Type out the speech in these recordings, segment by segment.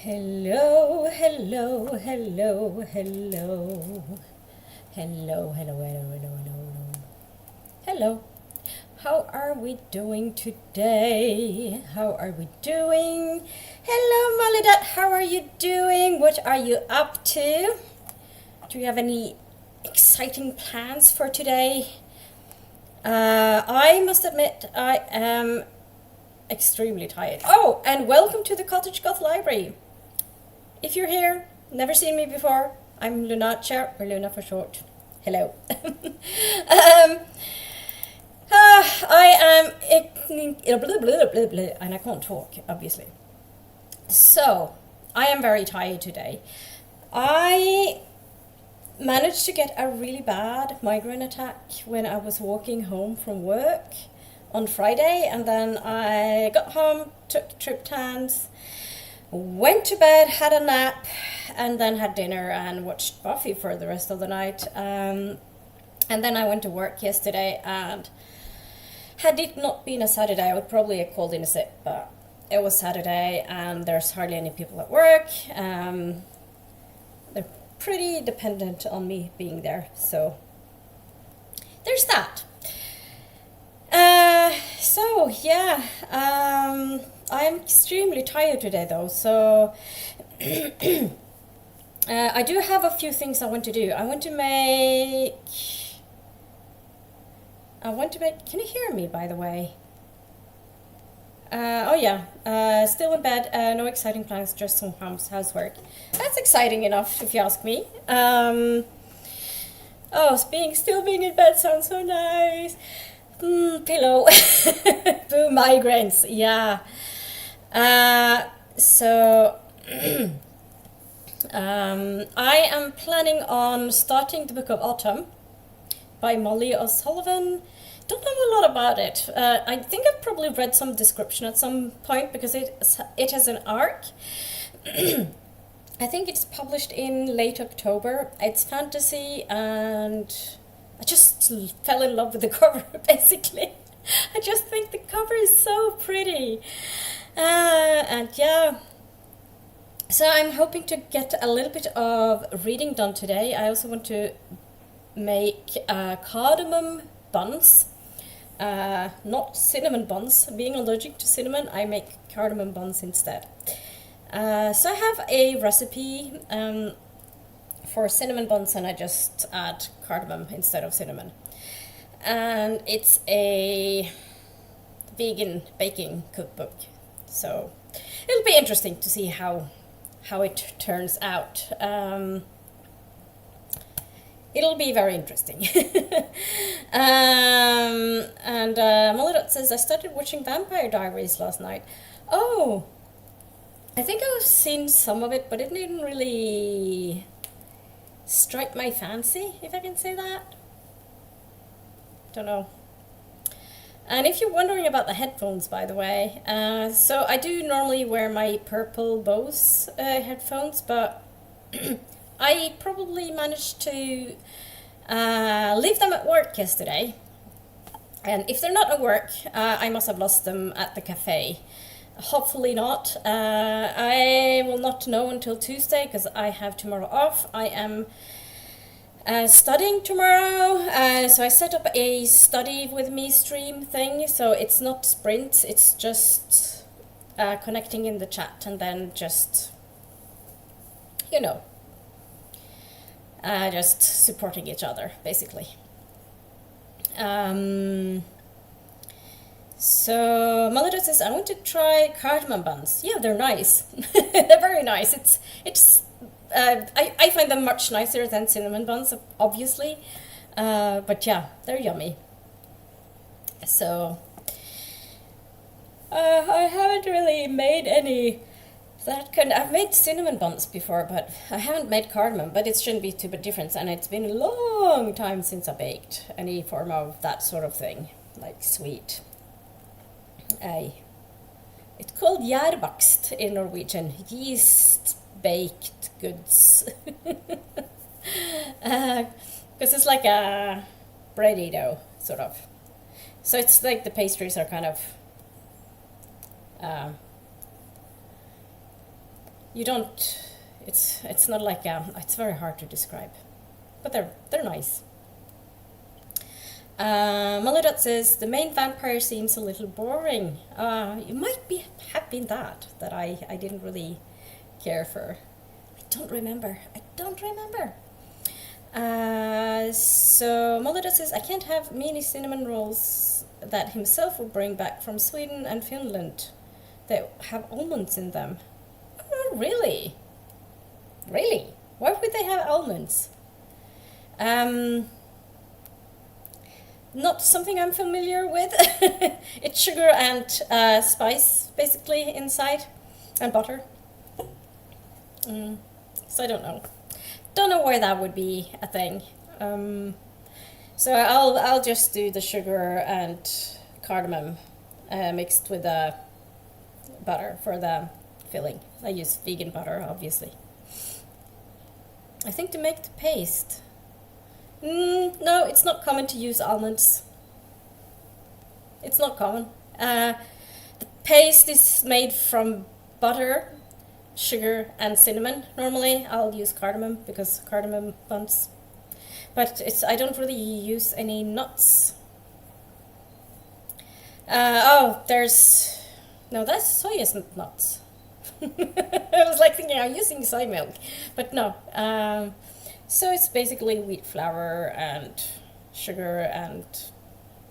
Hello, hello, hello, hello. Hello, hello, hello, hello, hello, hello. Hello. How are we doing today? How are we doing? Hello, Malidat. How are you doing? What are you up to? Do you have any exciting plans for today? I must admit I am extremely tired. Oh, and welcome to the Cottagegoth library. If you're here, never seen me before, I'm Lunacia, or Luna for short. Hello. I am, and I can't talk, obviously. So, I am very tired today. I managed to get a really bad migraine attack when I was walking home from work on Friday, and then I got home, took triptans, went to bed, had a nap, and then had dinner and watched Buffy for the rest of the night. And then I went to work yesterday, and had it not been a Saturday, I would probably have called in a sick, but it was Saturday, and there's hardly any people at work. They're pretty dependent on me being there, so there's that. So yeah, I'm extremely tired today though, so I do have a few things I want to do. I want to make, can you hear me by the way? Oh yeah, still in bed, no exciting plans, just some housework. That's exciting enough if you ask me. Oh, still being in bed sounds so nice. Pillow. Boo, migraines. Yeah. So I am planning on starting the Book of Autumn by Molly O'Sullivan. Don't know a lot about it. I think I've probably read some description at some point because it has an arc. I think it's published in late October. It's fantasy, and I just fell in love with the cover, basically. I just think the cover is so pretty. And yeah, so I'm hoping to get a little bit of reading done today. I also want to make cardamom buns, not cinnamon buns. Being allergic to cinnamon, I make cardamom buns instead. So I have a recipe for cinnamon buns, and I just add cardamom instead of cinnamon. And it's a vegan baking cookbook, so it'll be interesting to see how it turns out. It'll be very interesting. And Molly says, I started watching Vampire Diaries last night. Oh, I think I've seen some of it, but it didn't really strike my fancy, if I can say that. Don't know. And if you're wondering about the headphones, by the way, so I do normally wear my purple Bose headphones, but I probably managed to leave them at work yesterday. And if they're not at work, I must have lost them at the cafe. Hopefully not. I will not know until Tuesday because I have tomorrow off. I am studying tomorrow, so I set up a study with me stream thing, so it's not sprint, it's just connecting in the chat and then just, just supporting each other, basically. So Melody says, I want to try cardamom buns. Yeah, they're nice. They're very nice. I find them much nicer than cinnamon buns, obviously, but yeah, they're yummy. So I haven't really made any I've made cinnamon buns before, but I haven't made cardamom, but it shouldn't be too big difference, and it's been a long time since I baked any form of that sort of thing, like sweet. It's called gjærbakst in Norwegian, yeast baked goods. Because it's like a bready dough, sort of. So it's like the pastries are kind of you don't. It's not like it's very hard to describe, but they're nice. Maludot says the main vampire seems a little boring. You might have been that I didn't really care for. I don't remember. So Maludot says I can't have mini cinnamon rolls that himself will bring back from Sweden and Finland that have almonds in them. Oh, really? Really? Why would they have almonds? Not something I'm familiar with. It's sugar and spice, basically, inside, and butter. So I don't know. Don't know why that would be a thing. So I'll just do the sugar and cardamom mixed with the butter for the filling. I use vegan butter, obviously. I think to make the paste. No, it's not common to use almonds. It's not common. The paste is made from butter, sugar, and cinnamon. Normally, I'll use cardamom because cardamom buns. But I don't really use any nuts. That's soya nuts. I was like thinking I'm using soy milk, but no. So it's basically wheat flour and sugar and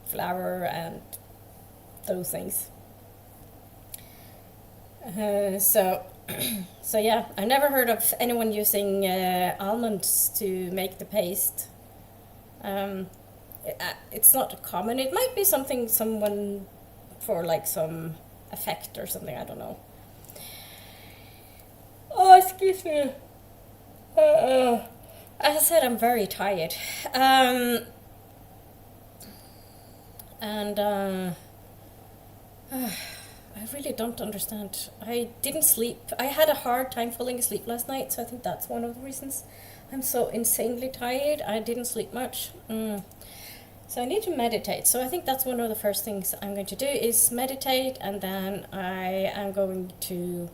flour and those things. So yeah, I've never heard of anyone using almonds to make the paste. It's not common. It might be someone for like some effect or something. I don't know. Oh, excuse me. As I said, I'm very tired. I really don't understand. I didn't sleep. I had a hard time falling asleep last night, so I think that's one of the reasons I'm so insanely tired. I didn't sleep much. So I need to meditate. So I think that's one of the first things I'm going to do is meditate, and then I am going to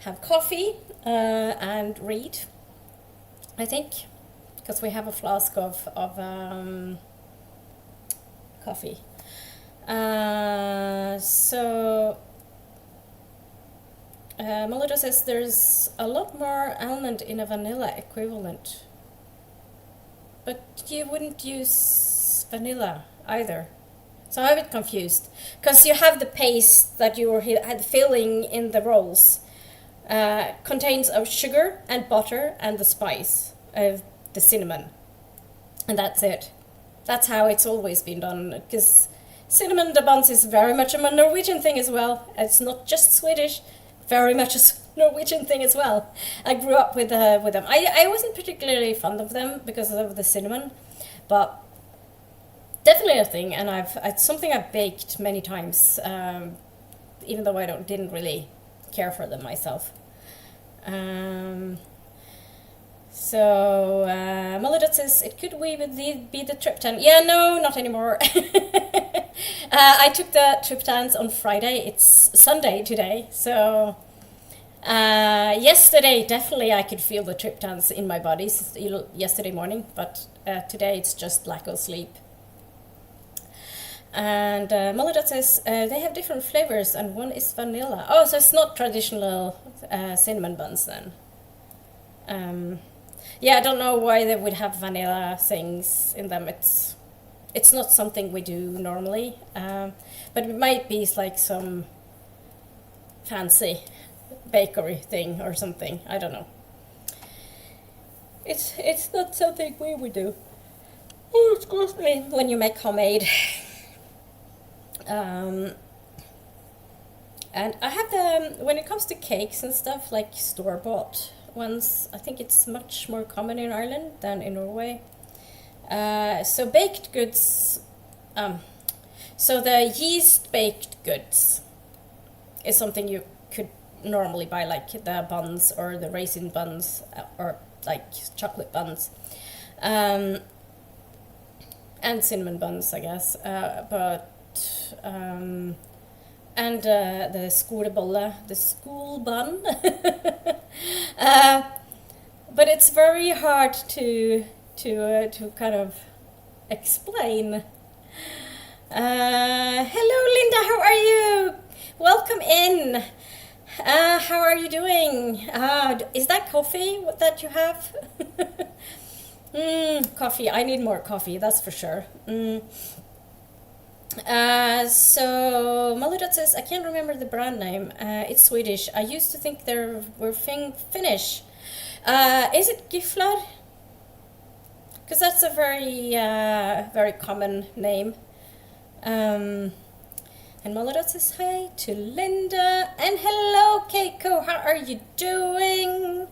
have coffee and read, I think, because we have a flask of coffee. Melody says there's a lot more almond in a vanilla equivalent, but you wouldn't use vanilla either. So I'm a bit confused, because you have the paste that you had filling in the rolls. Contains of sugar and butter and the spice of the cinnamon, and that's it. That's how it's always been done, because cinnamon the buns is very much a Norwegian thing as well. It's not just Swedish, very much a Norwegian thing as well. I grew up with them. I wasn't particularly fond of them because of the cinnamon, but definitely a thing, and it's something I've baked many times, even though I didn't really care for them myself. Melodot says it could be the triptan. Yeah, no, not anymore. I took the triptans on Friday. It's Sunday today, so yesterday definitely I could feel the triptans in my body yesterday morning, but today it's just lack of sleep. And Melodot says they have different flavors and one is vanilla. Oh, so it's not traditional cinnamon buns then. Yeah, I don't know why they would have vanilla things in them. It's not something we do normally, but it might be like some fancy bakery thing or something. I don't know. It's not something we would do. Oh, excuse me. When you make homemade. And I have when it comes to cakes and stuff, like store-bought ones, I think it's much more common in Ireland than in Norway. So baked goods, so the yeast baked goods is something you could normally buy, like the buns or the raisin buns or like chocolate buns. And cinnamon buns, I guess, but and the skolebolle, the school bun. uh, but it's very hard to kind of explain. Hello, Linda. How are you? Welcome in. How are you doing? Is that coffee that you have? Coffee. I need more coffee, that's for sure. So Maludot says, I can't remember the brand name. It's Swedish. I used to think they were Finnish. Is it Giflar? Because that's a very common name. And Maludot says hi to Linda. And hello, Keiko. How are you doing?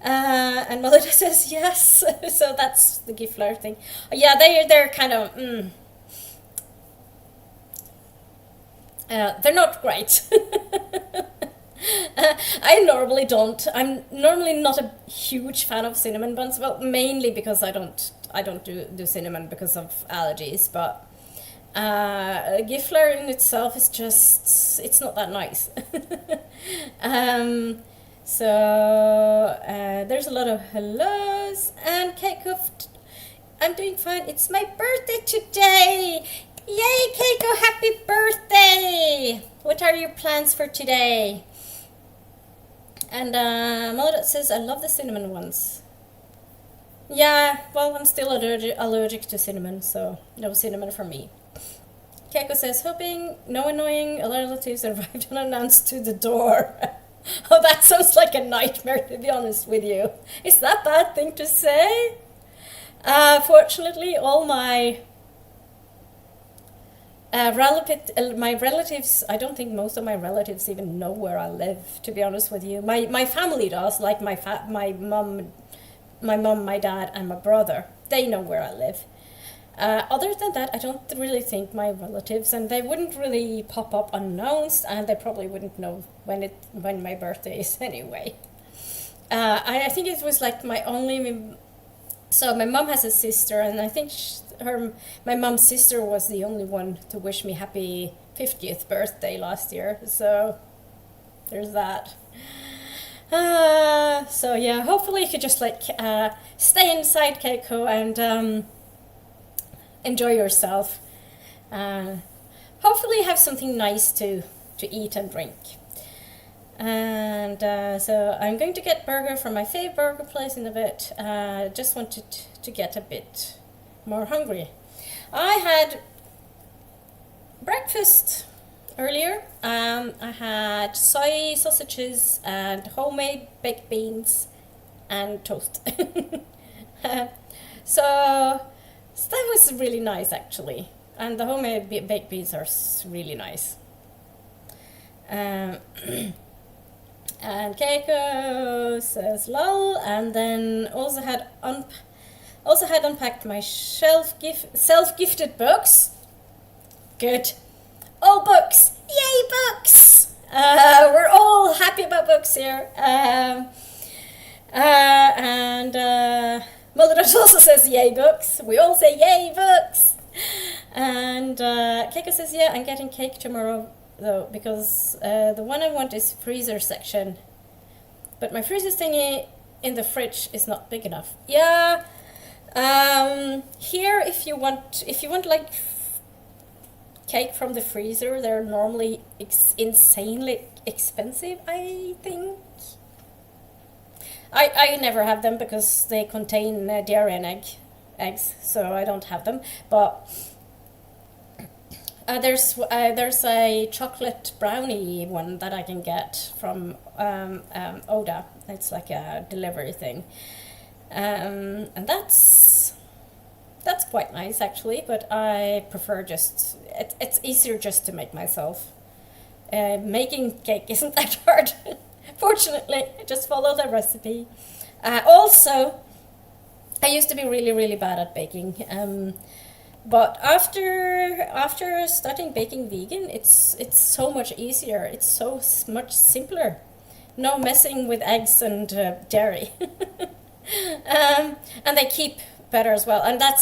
And Maludot says yes. So that's the Giflar thing. Yeah, they're kind of... they're not great. I normally don't. I'm normally not a huge fan of cinnamon buns. Well, mainly because I don't do cinnamon because of allergies. But Giflar in itself is just, it's not that nice. So there's a lot of hellos and Keiko. I'm doing fine. It's my birthday today. Yay, Keiko, happy birthday! What are your plans for today? And Maludot says, I love the cinnamon ones. Yeah, well, I'm still allergic to cinnamon, so no cinnamon for me. Keiko says, hoping no annoying relatives arrived unannounced to the door. Oh, that sounds like a nightmare, to be honest with you. Is that a bad thing to say? Fortunately, all my relatives, I don't think most of my relatives even know where I live, to be honest with you. My family does, like my mom, my dad, and my brother. They know where I live. Other than that, I don't really think my relatives, and they wouldn't really pop up unannounced, and they probably wouldn't know when my birthday is anyway. I think it was like my only... So my mom has a sister, and I think my mom's sister was the only one to wish me happy 50th birthday last year. So there's that. So yeah, hopefully you could just like stay inside, Keiko, and enjoy yourself. Hopefully have something nice to eat and drink. And so I'm going to get burger from my favorite burger place in a bit. Just wanted to get a bit more hungry. I had breakfast earlier. I had soy sausages and homemade baked beans and toast. So that was really nice, actually. And the homemade baked beans are really nice. And Keiko says lol, and then also had unpacked my self-gifted books. Good. All books! Yay, books! We're all happy about books here. And Maludot also says yay, books. We all say yay, books! And Keiko says, yeah, I'm getting cake tomorrow, though, because the one I want is freezer section. But my freezer thingy in the fridge is not big enough. Yeah. Here, if you want like cake from the freezer, they're normally insanely expensive, I think. I never have them because they contain dairy and eggs, so I don't have them. But there's a chocolate brownie one that I can get from Oda. It's like a delivery thing, and that's quite nice actually. But I prefer it's easier just to make myself. Making cake isn't that hard. Fortunately, just follow the recipe. Also, I used to be really, really bad at baking. But after starting baking vegan, it's so much easier. It's so much simpler. No messing with eggs and dairy. And they keep better as well. And I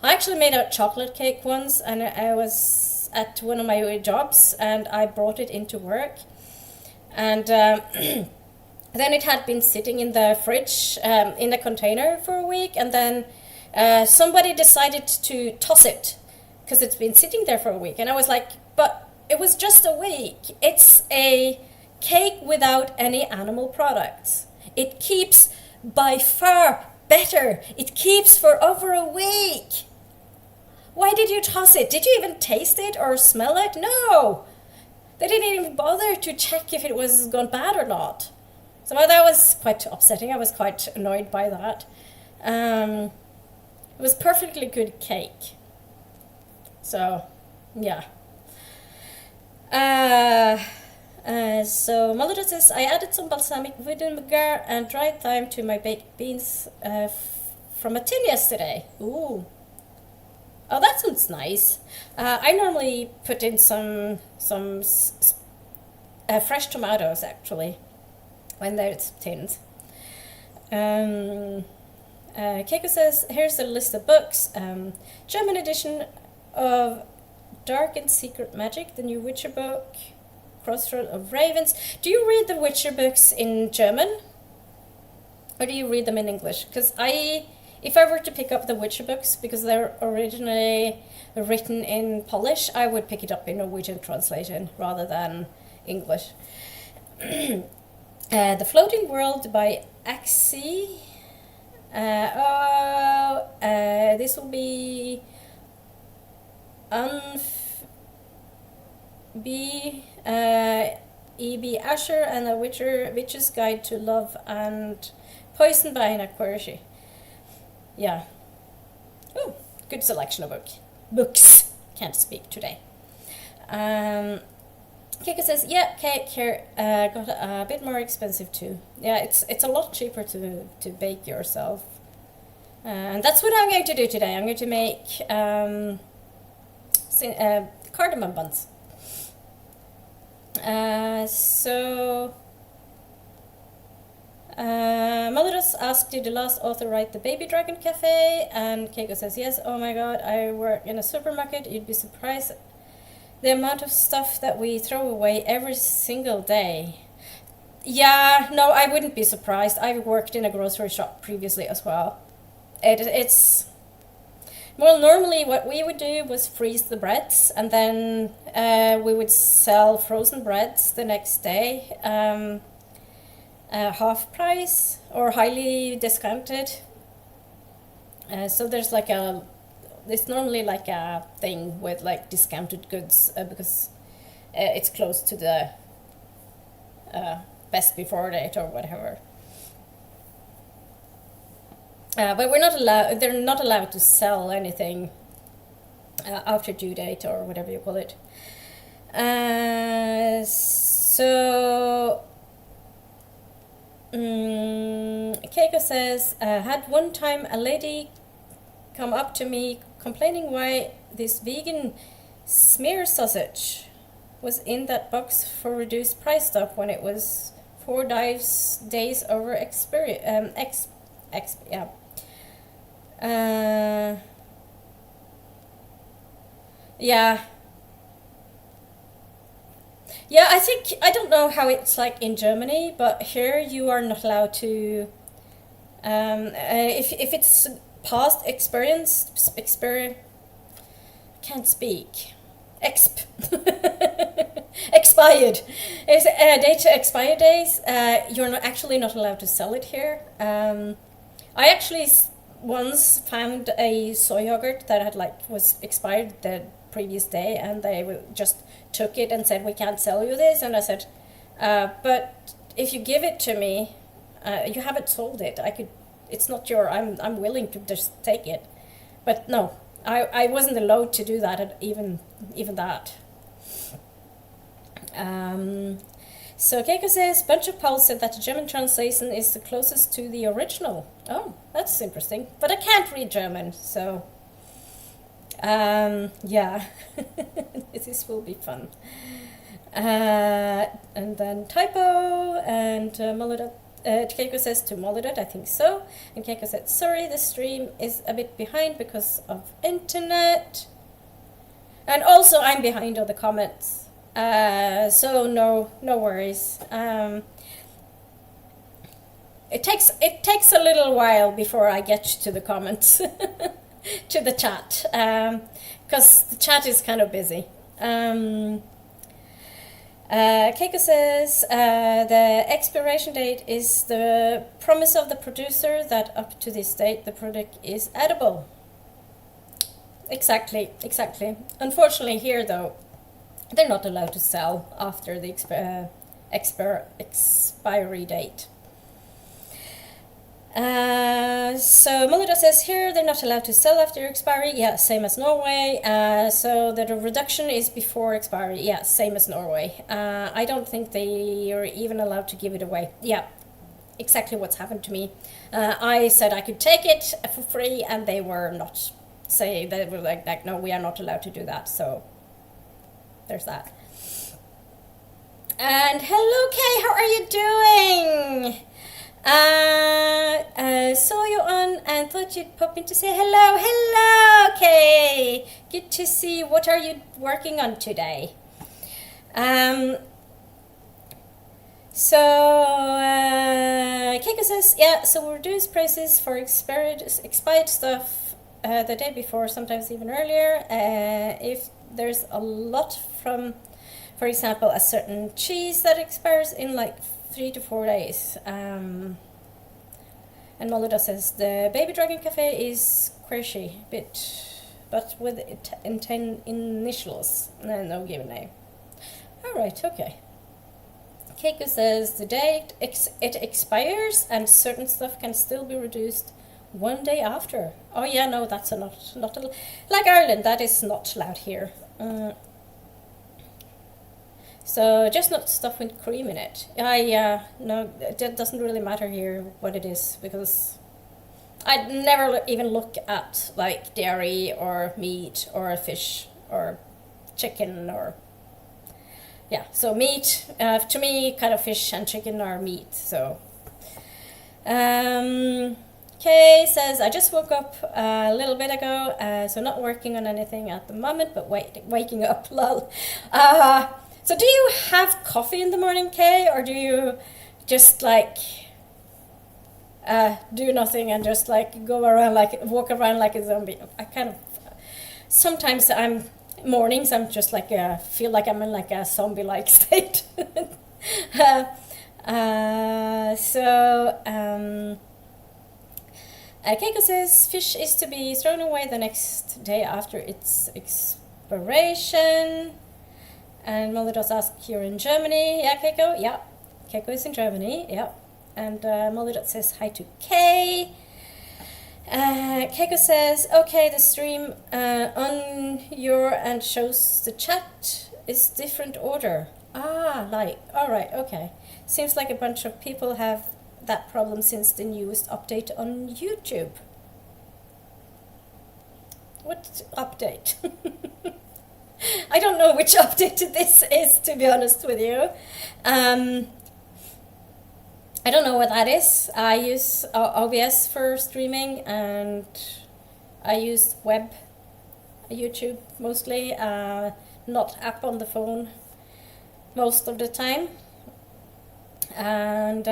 actually made a chocolate cake once, and I was at one of my jobs, and I brought it into work. And then it had been sitting in the fridge in a container for a week, and then somebody decided to toss it because it's been sitting there for a week. And I was like, but it was just a week. It's a cake without any animal products. It keeps by far better. It keeps for over a week. Why did you toss it? Did you even taste it or smell it? No. They didn't even bother to check if it was gone bad or not. So that was quite upsetting. I was quite annoyed by that. It was perfectly good cake. So, yeah. So Malita says, I added some balsamic vinegar and dried thyme to my baked beans from a tin yesterday. Ooh. Oh, that sounds nice. I normally put in some fresh tomatoes, actually, when there's tins. Keiko says, here's a list of books. German edition of Dark and Secret Magic, the new Witcher book, Crossroad of Ravens. Do you read the Witcher books in German? Or do you read them in English? Because if I were to pick up the Witcher books, because they're originally written in Polish, I would pick it up in Norwegian translation rather than English. The Floating World by Axie. This will be E.B. Asher and a Witch's Guide to Love and Poison by Anna Quershi. Yeah. Oh, good selection of books. Can't speak today. Kika says, yeah, cake here got a bit more expensive too. Yeah, it's a lot cheaper to bake yourself. And that's what I'm going to do today. I'm going to make cardamom buns. Malodus asked, did the last author write the Baby Dragon Cafe? And Keiko says, yes. Oh my god, I work in a supermarket. You'd be surprised the amount of stuff that we throw away every single day. Yeah, no, I wouldn't be surprised. I've worked in a grocery shop previously as well. It's... Well, normally what we would do was freeze the breads, and then we would sell frozen breads the next day. Half price or highly discounted. So there's like it's normally like a thing with like discounted goods because it's close to the best before date or whatever. But we're not allowed. They're not allowed to sell anything after due date or whatever you call it. Keiko says, had one time a lady come up to me complaining why this vegan smear sausage was in that box for reduced price stock when it was 4 days over expiry. Yeah, I don't know how it's like in Germany, but here you are not allowed to, if it's past can't speak, expired, it's date expire days, you're actually not allowed to sell it here. I actually once found a soy yogurt that had was expired the previous day, and they just took it and said, we can't sell you this. And I said, but if you give it to me, you haven't sold it. It's not I'm willing to just take it. But no, I wasn't allowed to do that, even that. So Keiko says, bunch of polls said that the German translation is the closest to the original. Oh, that's interesting. But I can't read German, so... yeah, this will be fun. And then typo, and Keiko says to Molidot, I think so. And Keiko said, sorry, the stream is a bit behind because of internet. And also, I'm behind on the comments, so no worries. It takes a little while before I get to the comments, to the chat, because the chat is kind of busy. Keiko says the expiration date is the promise of the producer that up to this date the product is edible. Exactly. Unfortunately, here though, they're not allowed to sell after the expiry date. So Molida says here they're not allowed to sell after expiry. Yeah, same as Norway. So the reduction is before expiry. Yeah, same as Norway. I don't think they are even allowed to give it away. Yeah, exactly what's happened to me. I said I could take it for free, and they were not. They were like, no, we are not allowed to do that. So there's that. And hello, Kay, how are you doing? Saw you on and thought you'd pop in to say hello. Hello, Kay. Good to see you. What are you working on today? Keiko says, yeah, so we reduce prices for expired stuff the day before, sometimes even earlier. If there's a lot from, for example, a certain cheese that expires in like 3 to 4 days. And Molida says the Baby Dragon Cafe is quirky, but with 10 initials, no given name. All right, okay. Keiko says the day it expires and certain stuff can still be reduced 1 day after. Oh yeah, no, that's not like Ireland. That is not allowed here. So just not stuff with cream in it. No, it doesn't really matter here what it is, because I'd never even look at like dairy or meat or fish or chicken or, yeah, so meat, to me, kind of fish and chicken are meat, so. Kay says, I just woke up a little bit ago, so not working on anything at the moment, but waking up, lol. So do you have coffee in the morning, Kay, or do you just like do nothing and just like walk around like a zombie? I kind of, sometimes mornings I'm just like, feel like I'm in like a zombie-like state. Keiko says fish is to be thrown away the next day after its expiration. And Molly.asks, ask, you're in Germany? Yeah, Keiko? Yeah. Keiko is in Germany, yeah. And Molly says hi to Kay. Keiko says, okay, the stream on your and shows the chat is different order. Alright, okay. Seems like a bunch of people have that problem since the newest update on YouTube. What update? I don't know which update this is, to be honest with you. I don't know what that is. I use OBS for streaming, and I use web YouTube mostly, not app on the phone most of the time. And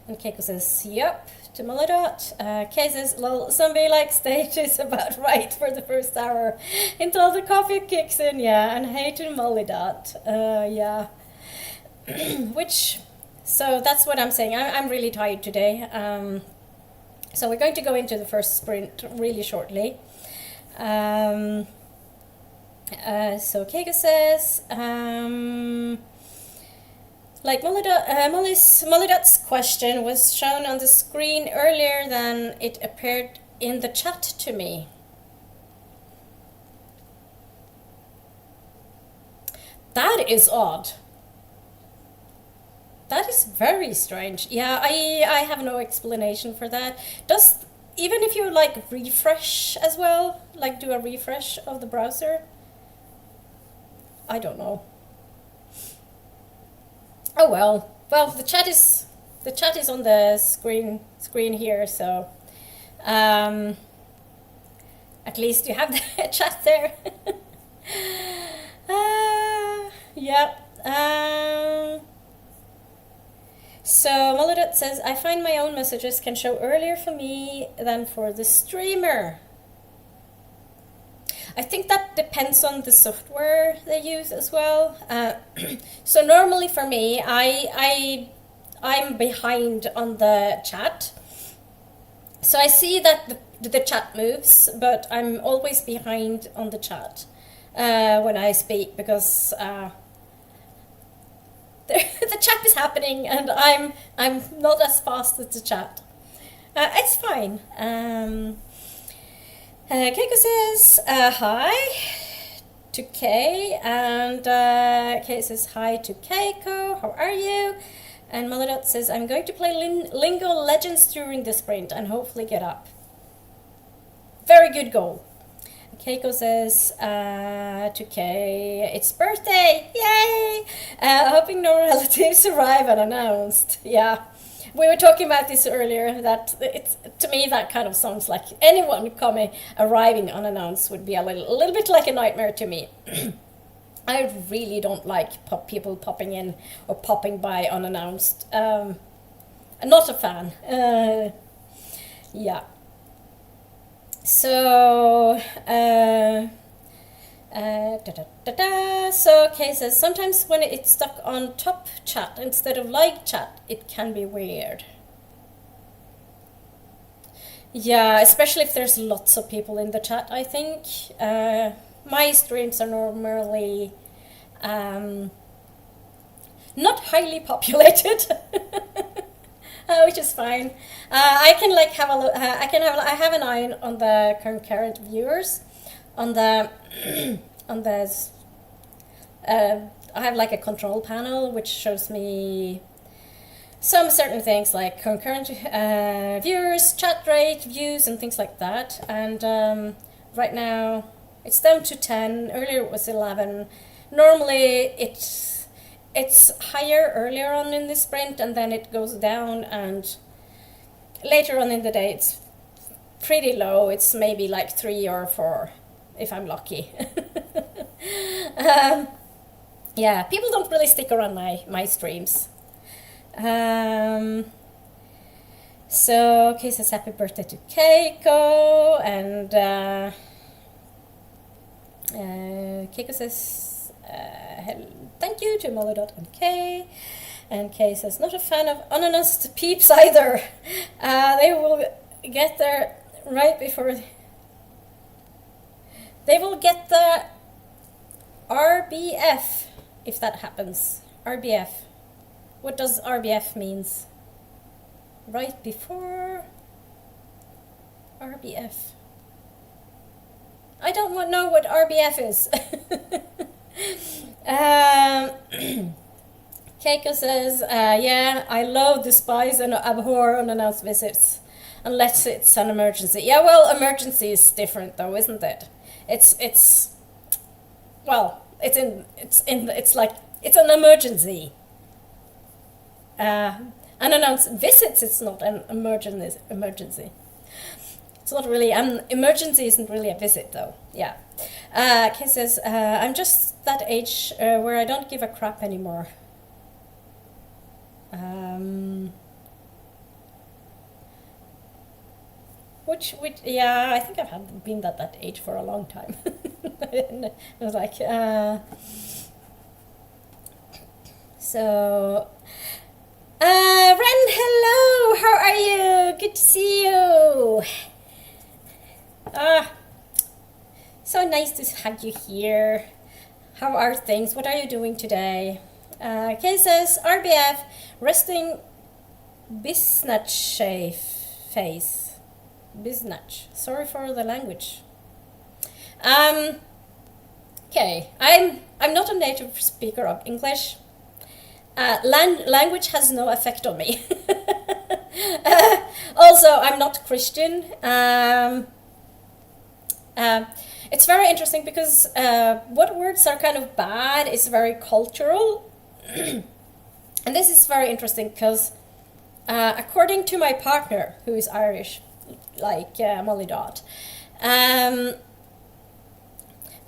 Keiko says, yep, to Molly.. Kay says, well, zombie-like stage is about right for the first hour until the coffee kicks in, yeah, and hey to Molly.. Yeah. So that's what I'm saying. I'm really tired today. So we're going to go into the first sprint really shortly. So Keiko says, like Molly.'s question was shown on the screen earlier than it appeared in the chat to me. That is odd. That is very strange. Yeah, I have no explanation for that. Even if you like refresh as well, like do a refresh of the browser? I don't know. Oh well. Well, the chat is on the screen here, so At least you have the chat there. Yeah. So Molodot says, I find my own messages can show earlier for me than for the streamer. I think that depends on the software they use as well. So normally for me, I'm behind on the chat. So I see that the chat moves, but I'm always behind on the chat when I speak, because the chat is happening and I'm not as fast as the chat. It's fine. Keiko says hi to Kay, and Kay says hi to Keiko. How are you? And Malodot says, I'm going to play Lingo Legends during the sprint and hopefully get up. Very good goal. Keiko says to Kay, it's birthday, yay! Hoping no relatives arrive unannounced. Yeah, we were talking about this earlier, that it's, to me that kind of sounds like anyone arriving unannounced would be a little bit like a nightmare to me. I really don't like people popping in or popping by unannounced. I'm not a fan. Yeah. So, so Kay says, sometimes when it's stuck on top chat instead of like chat, it can be weird. Yeah, especially if there's lots of people in the chat, I think. My streams are normally not highly populated, which is fine. I can like have a look. I have an eye on the concurrent viewers, on the I have like a control panel which shows me some certain things like concurrent viewers, chat rate, views, and things like that. And right now it's down to 10. Earlier it was 11. Normally it's higher earlier on in the sprint, and then it goes down, and later on in the day it's pretty low. It's maybe like 3 or 4 if I'm lucky. Yeah, people don't really stick around my streams. So Kay says happy birthday to Keiko, and Keiko says thank you to Molodot and Kay. And Kay says, not a fan of unannounced peeps either. They will get there right before. They will get the RBF if that happens. RBF. What does RBF means? Right before RBF. I don't know what RBF is. Keiko says, yeah, I love, despise, and abhor unannounced visits, unless it's an emergency. Yeah, well, emergency is different, though, isn't it? It's an emergency. Unannounced visits, it's not an emergency. It's not really, emergency isn't really a visit, though. Yeah. Kay says, I'm just that age where I don't give a crap anymore. Which, yeah, I think I've been that age for a long time. I was like, so, Ren, hello, how are you? Good to see you. So nice to have you here. How are things? What are you doing today? Kay says, RBF, resting biznach face. Biznach. Sorry for the language. Okay, I'm not a native speaker of English. Language has no effect on me. Also, I'm not Christian. It's very interesting because what words are kind of bad is very cultural. And this is very interesting because according to my partner, who is Irish, like Molly Dot, Um,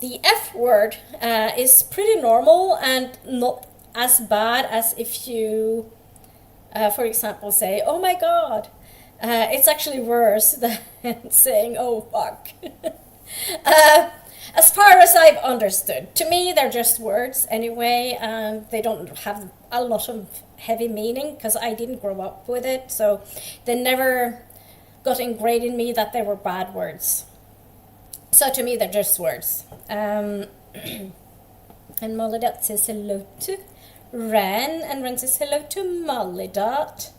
the F word is pretty normal and not as bad as if you, for example, say, oh my god. It's actually worse than saying, oh fuck. As far as I've understood, to me they're just words anyway, and they don't have a lot of heavy meaning because I didn't grow up with it, so they never got ingrained in me that they were bad words. So to me they're just words. And Molly.dot says hello to Ren, and Ren says hello to Molly.dot.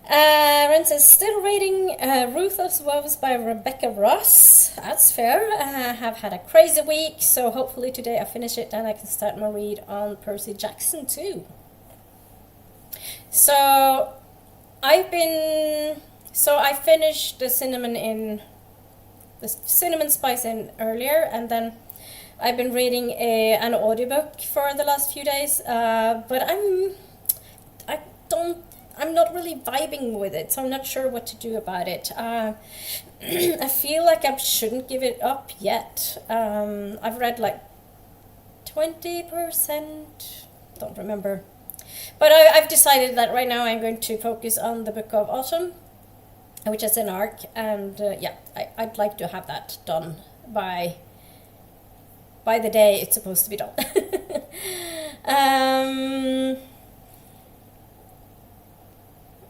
Ren says, still reading Ruthless Woes by Rebecca Ross. That's fair. I have had a crazy week, so hopefully today I finish it and I can start my read on Percy Jackson too. So I finished the cinnamon spice in earlier, and then I've been reading an audiobook for the last few days, but I'm not really vibing with it, so I'm not sure what to do about it. I feel like I shouldn't give it up yet. I've read like 20%, don't remember. But I've decided that right now I'm going to focus on the Book of Autumn, which is an arc, and I'd like to have that done by the day it's supposed to be done.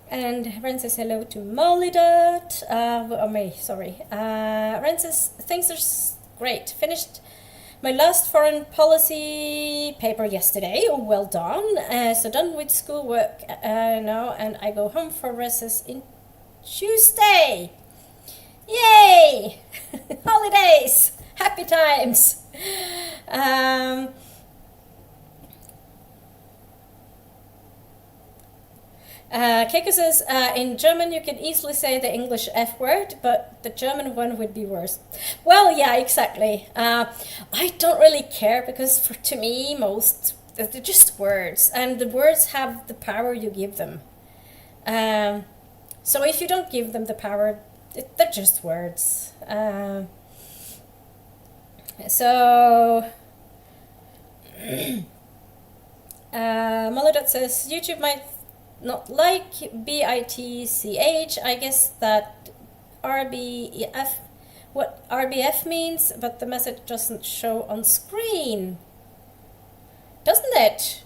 And Ren says hello to Molly.dot. Ren says things are great. Finished my last foreign policy paper yesterday. Oh, well done. So done with schoolwork now, and I go home for recess in Tuesday. Yay! Holidays! Happy times! Keiko says, in German you can easily say the English F word, but the German one would be worse. Well, yeah, exactly. I don't really care because to me, they're just words, and the words have the power you give them. So if you don't give them the power, they're just words. Molly.dot says, YouTube might not like BITCH. I guess that what RBF means, but the message doesn't show on screen. Doesn't it?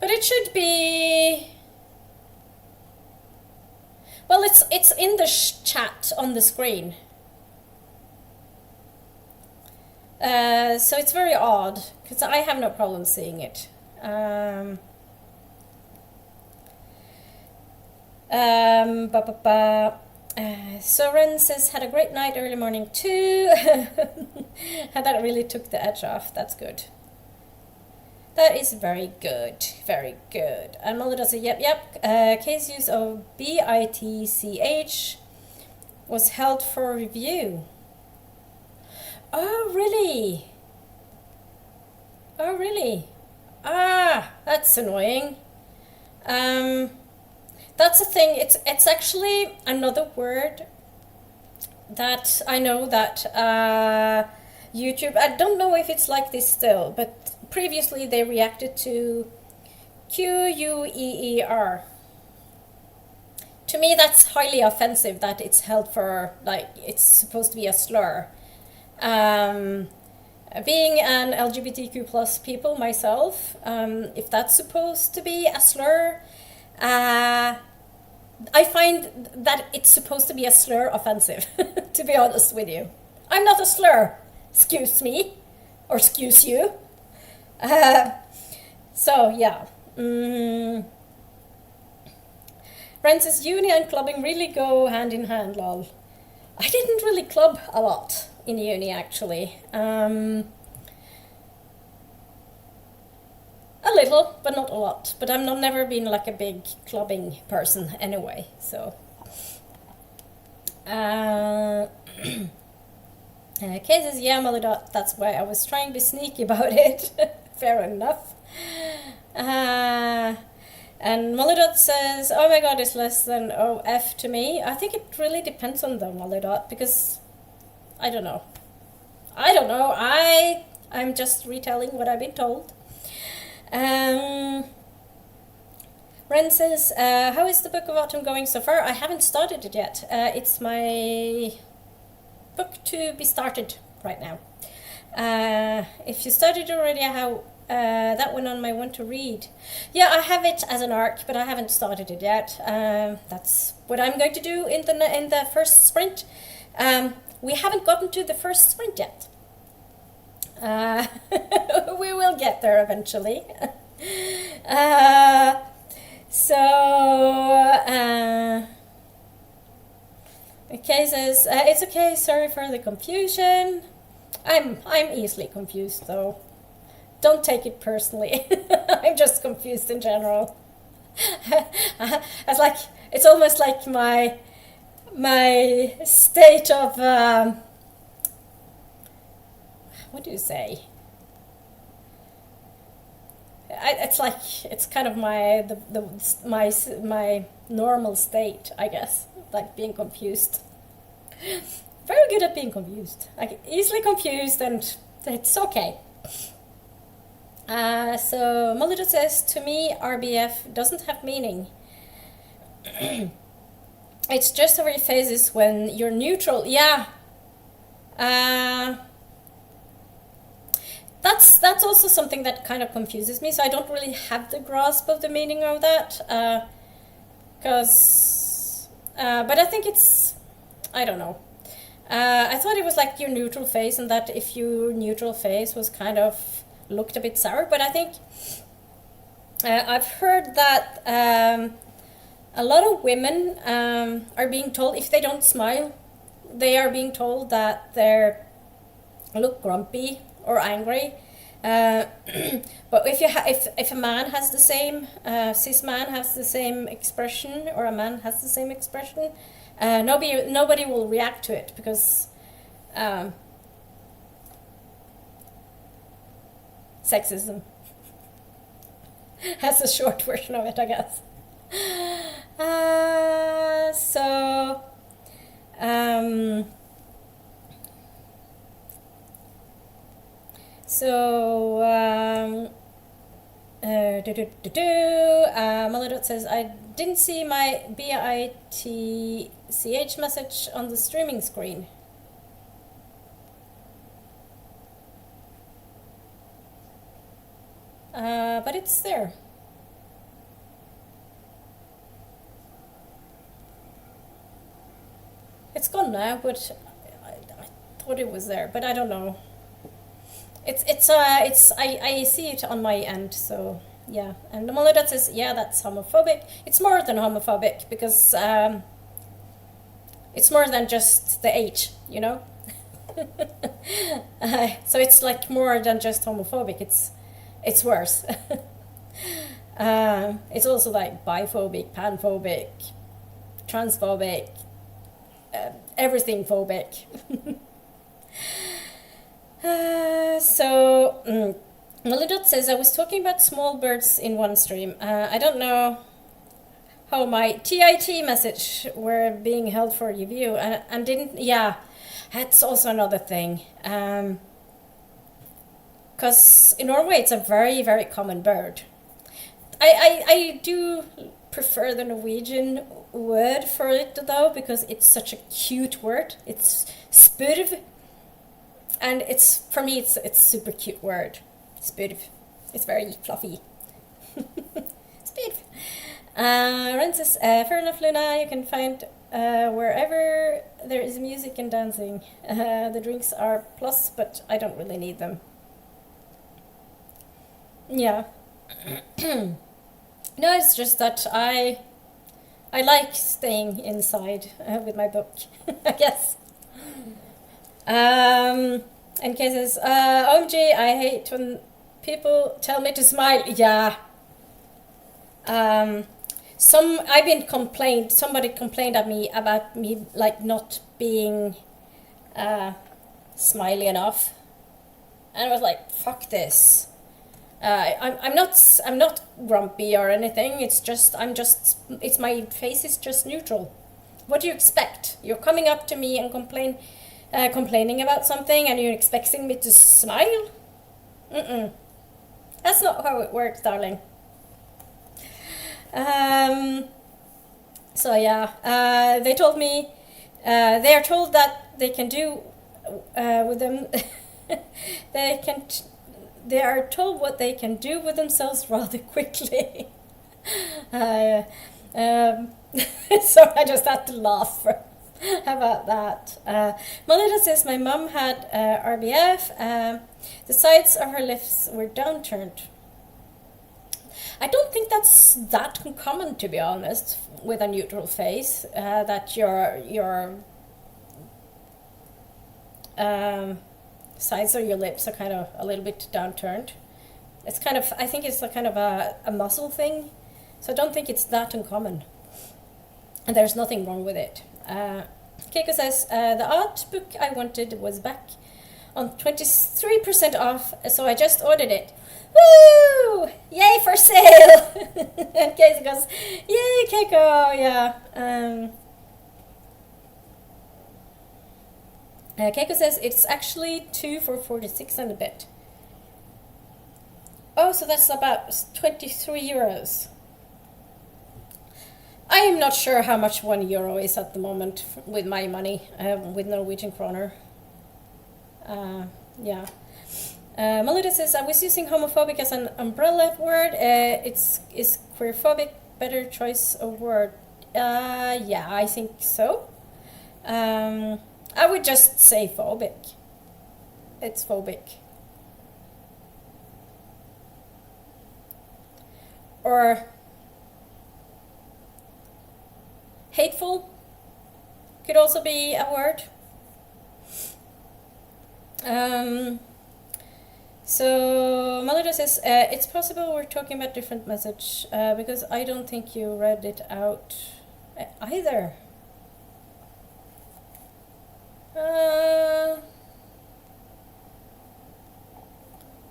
But it should be... Well, it's in the chat on the screen. So it's very odd, because I have no problem seeing it. Soren says, had a great night, early morning too. That really took the edge off. That's good. That is very good. Very good. And Molly does a yep. Case use of BITCH was held for review. Oh, really? Oh, really? Ah, that's annoying. That's the thing. It's actually another word that I know that YouTube, I don't know if it's like this still, but previously they reacted to QUEER. To me, that's highly offensive that it's held for, like, it's supposed to be a slur. Being an LGBTQ plus people myself, if that's supposed to be a slur, I find that it's supposed to be a slur offensive, to be honest with you. I'm not a slur, excuse me, or excuse you. So, yeah. Francis, uni and clubbing really go hand in hand, lol. I didn't really club a lot in uni, actually. A little, but not a lot. But I've never been like a big clubbing person anyway, so. Cases, yeah, Molly.dot, that's why I was trying to be sneaky about it. Fair enough. And Molly says, oh my god, it's less than OF to me. I think it really depends on the Molly, because I don't know. I'm just retelling what I've been told. Ren says, how is the Book of Autumn going so far? I haven't started it yet. It's my book to be started right now. If you started already, how that one on my one to read. Yeah, I have it as an arc, but I haven't started it yet. That's what I'm going to do in the first sprint. We haven't gotten to the first sprint yet. We will get there eventually. Okay, says it's okay. Sorry for the confusion. I'm easily confused though. Don't take it personally. I'm just confused in general. It's almost like my state of what do you say? It's kind of my normal state, I guess, like being confused. Very good at being confused. Like easily confused, and it's okay. So Molly says, to me, RBF doesn't have meaning. It's just over your faces when you're neutral. Yeah. That's also something that kind of confuses me. So I don't really have the grasp of the meaning of that. But I think it's, I don't know. I thought it was like your neutral face, and that if your neutral face was kind of looked a bit sour. But I think I've heard that a lot of women are being told if they don't smile, they are being told that they look grumpy or angry. But if a man has the same cis man has the same expression, or a man has the same expression, nobody will react to it, because sexism. That's a short version of it, I guess. Maladot says, I didn't see my BITCH message on the streaming screen. But it's there. It's gone now, but I thought it was there, but I don't know. I see it on my end, so yeah. And the Moladat says, yeah, that's homophobic. It's more than homophobic, because it's more than just the age, you know. So it's like more than just homophobic. It's worse. It's also like biphobic, panphobic, transphobic, everything phobic. Maludot says, I was talking about small birds in one stream. I don't know how my TIT message were being held for review, and didn't, yeah, that's also another thing. Because in Norway it's a very, very common bird. I do prefer the Norwegian word for it though, because it's such a cute word. It's spurv. And for me, it's a super cute word. Spurv. It's very fluffy. Spurv. Ren says, fair enough, Luna. You can find wherever there is music and dancing. The drinks are plus, but I don't really need them. Yeah. No, it's just that I like staying inside with my book, I guess. And Kay says, OMG, I hate when people tell me to smile. Yeah. Somebody complained at me about me like not being smiley enough. And I was like, fuck this. I'm not grumpy or anything. It's just it's my face is just neutral. What do you expect? You're coming up to me and complaining about something, and you're expecting me to smile? Mm-mm. That's not how it works, darling. So yeah, they told me they are told that they can do with them. They are told what they can do with themselves rather quickly. uh, so I just had to laugh about that. Melita says my mom had RBF. The sides of her lips were downturned. I don't think that's that common, to be honest, with a neutral face. That your sides of your lips are kind of a little bit downturned. It's kind of, I think it's a kind of a muscle thing. So I don't think it's that uncommon. And there's nothing wrong with it. Keiko says, the art book I wanted was back on 23% off, so I just ordered it. Woo! Yay for sale! And Keiko goes, yay Keiko! Yeah. Keiko says it's actually 2 for 46 and a bit. Oh, so that's about 23 euros. I am not sure how much €1 is at the moment with my money, with Norwegian kroner. Yeah. Melita says, I was using homophobic as an umbrella word. Is queerphobic better choice of word? Yeah, I think so. I would just say phobic. It's phobic. Or hateful could also be a word. So Melody says, it's possible we're talking about different message because I don't think you read it out either.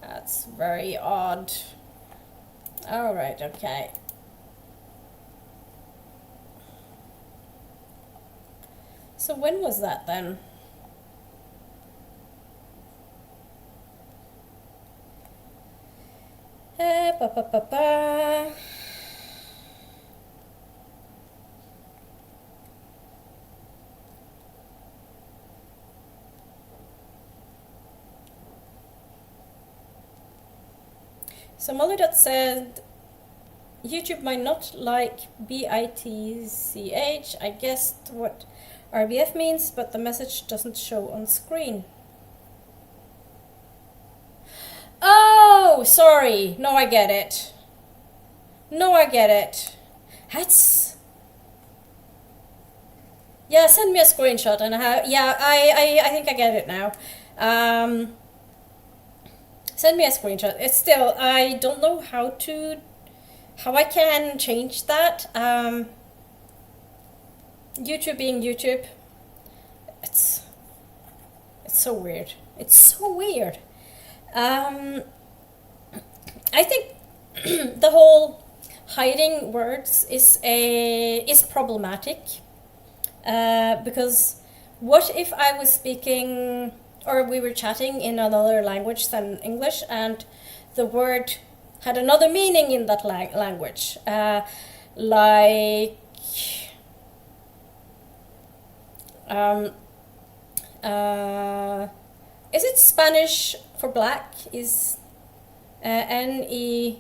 That's very odd. All right, okay. So when was that then? So Molly.said said, YouTube might not like BITCH. I guessed what RBF means, but the message doesn't show on screen. Oh, sorry. No, I get it. That's... Yeah, send me a screenshot and I think I get it now. Send me a screenshot. It's still, I don't know how I can change that. YouTube being YouTube, it's so weird. It's so weird. I think the whole hiding words is problematic because what if I was speaking or we were chatting in another language than English and the word had another meaning in that language, like is it Spanish for black? Is NEGRO?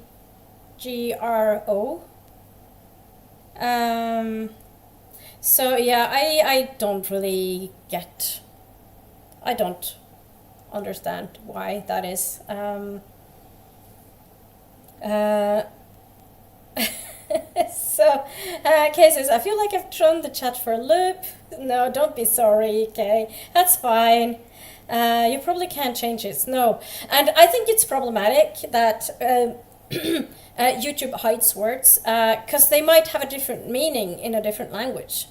So yeah, I don't really get. I don't understand why that is. So, Kay says, I feel like I've thrown the chat for a loop. No, don't be sorry, Kay. That's fine. You probably can't change it. No. And I think it's problematic that YouTube hides words because they might have a different meaning in a different language.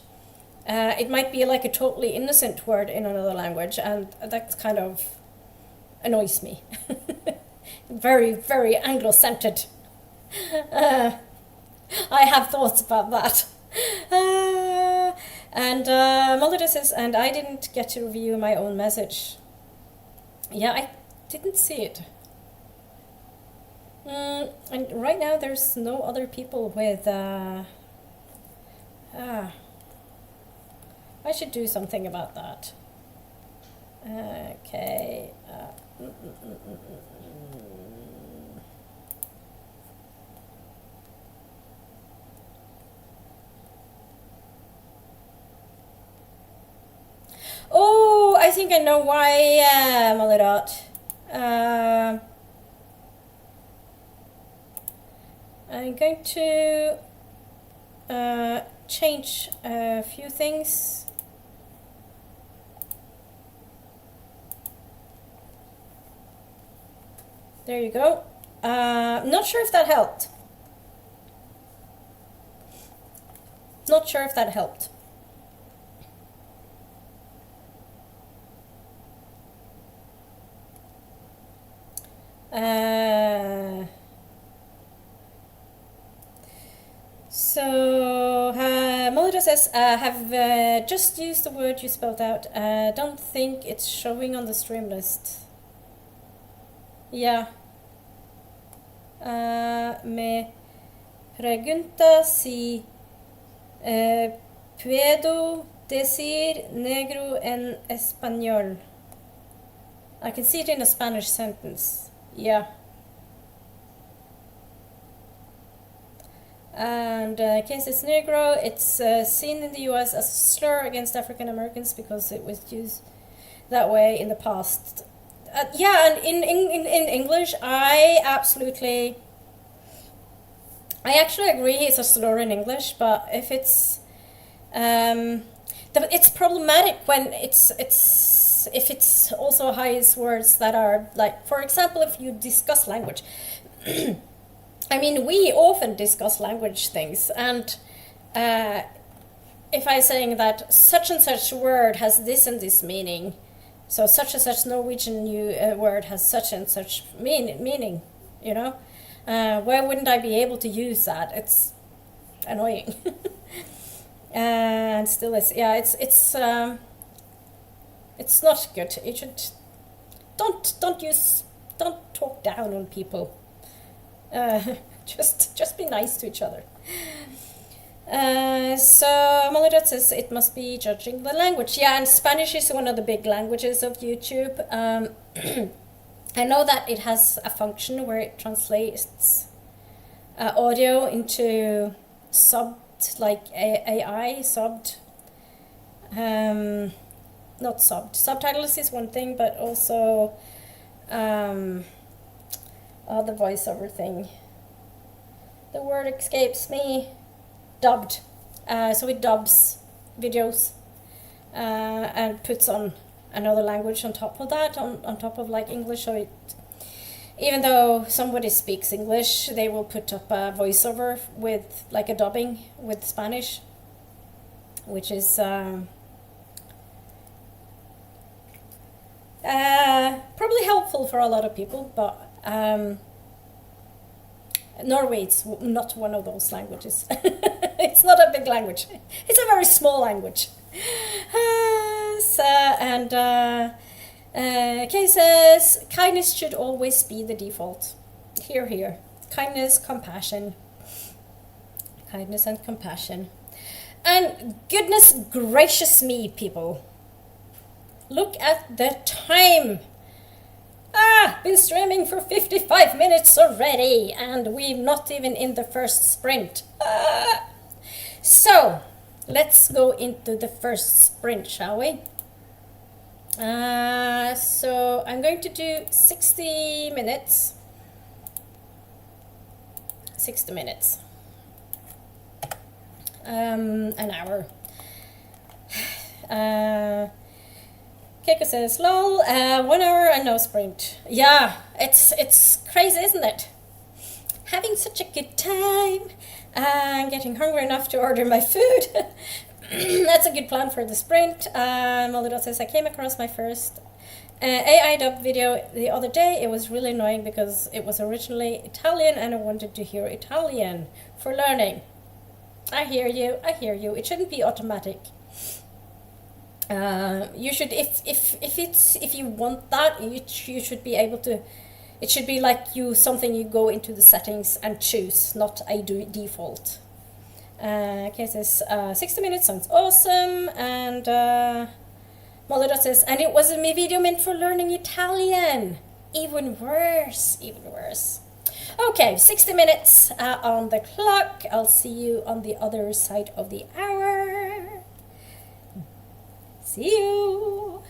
It might be like a totally innocent word in another language, and that kind of annoys me. Very, very Anglo-centered. Uh, I have thoughts about that. And Mulder says, and I didn't get to review my own message. Yeah, I didn't see it. And right now there's no other people with... I should do something about that. Okay. Oh, I think I know why, Malidot. I'm going to change a few things. There you go. Not sure if that helped. Not sure if that helped. Melita says, have just used the word you spelled out. Don't think it's showing on the stream list. Yeah. Me pregunta si puedo decir negro en español. I can see it in a Spanish sentence. Yeah. And cases negro, it's seen in the US as a slur against African Americans because it was used that way in the past. Yeah, and in English, I actually agree it's a slur in English, but if it's problematic when if it's also highest words that are like, for example, if you discuss language. I mean, we often discuss language things, and if I'm saying that such and such word has this and this meaning, so such and such Norwegian word has such and such meaning, you know, why wouldn't I be able to use that? It's annoying. And still it's not good. You should don't talk down on people. Just be nice to each other. So Malidot says it must be judging the language. Yeah, and Spanish is one of the big languages of YouTube. I know that it has a function where it translates audio into subbed, like AI subbed. Not subbed. Subtitles is one thing, but also the voiceover thing. The word escapes me. Dubbed. So it dubs videos and puts on another language on top of that, on top of like English. So it, even though somebody speaks English, they will put up a voiceover with like a dubbing with Spanish, which is probably helpful for a lot of people, but Norway is not one of those languages. It's not a big language. It's a very small language. Kay says, kindness should always be the default. Hear, hear. Kindness, compassion. Kindness and compassion. And goodness gracious me, people. Look at the time. Been streaming for 55 minutes already, and we're not even in the first sprint. So, let's go into the first sprint, shall we? So, I'm going to do 60 minutes. 60 minutes. An hour. Keiko says, lol, 1 hour and no sprint. Yeah, it's crazy, isn't it? Having such a good time and getting hungry enough to order my food. That's a good plan for the sprint. Maldonado says, I came across my first AI dub video the other day. It was really annoying because it was originally Italian and I wanted to hear Italian for learning. I hear you. I hear you. It shouldn't be automatic. You should, if you want that, you should be able to. It should be like something you go into the settings and choose, not a default. Okay, it says 60 minutes sounds awesome, and Molly says, and it was a video meant for learning Italian. Even worse, even worse. Okay, 60 minutes on the clock. I'll see you on the other side of the hour. See you.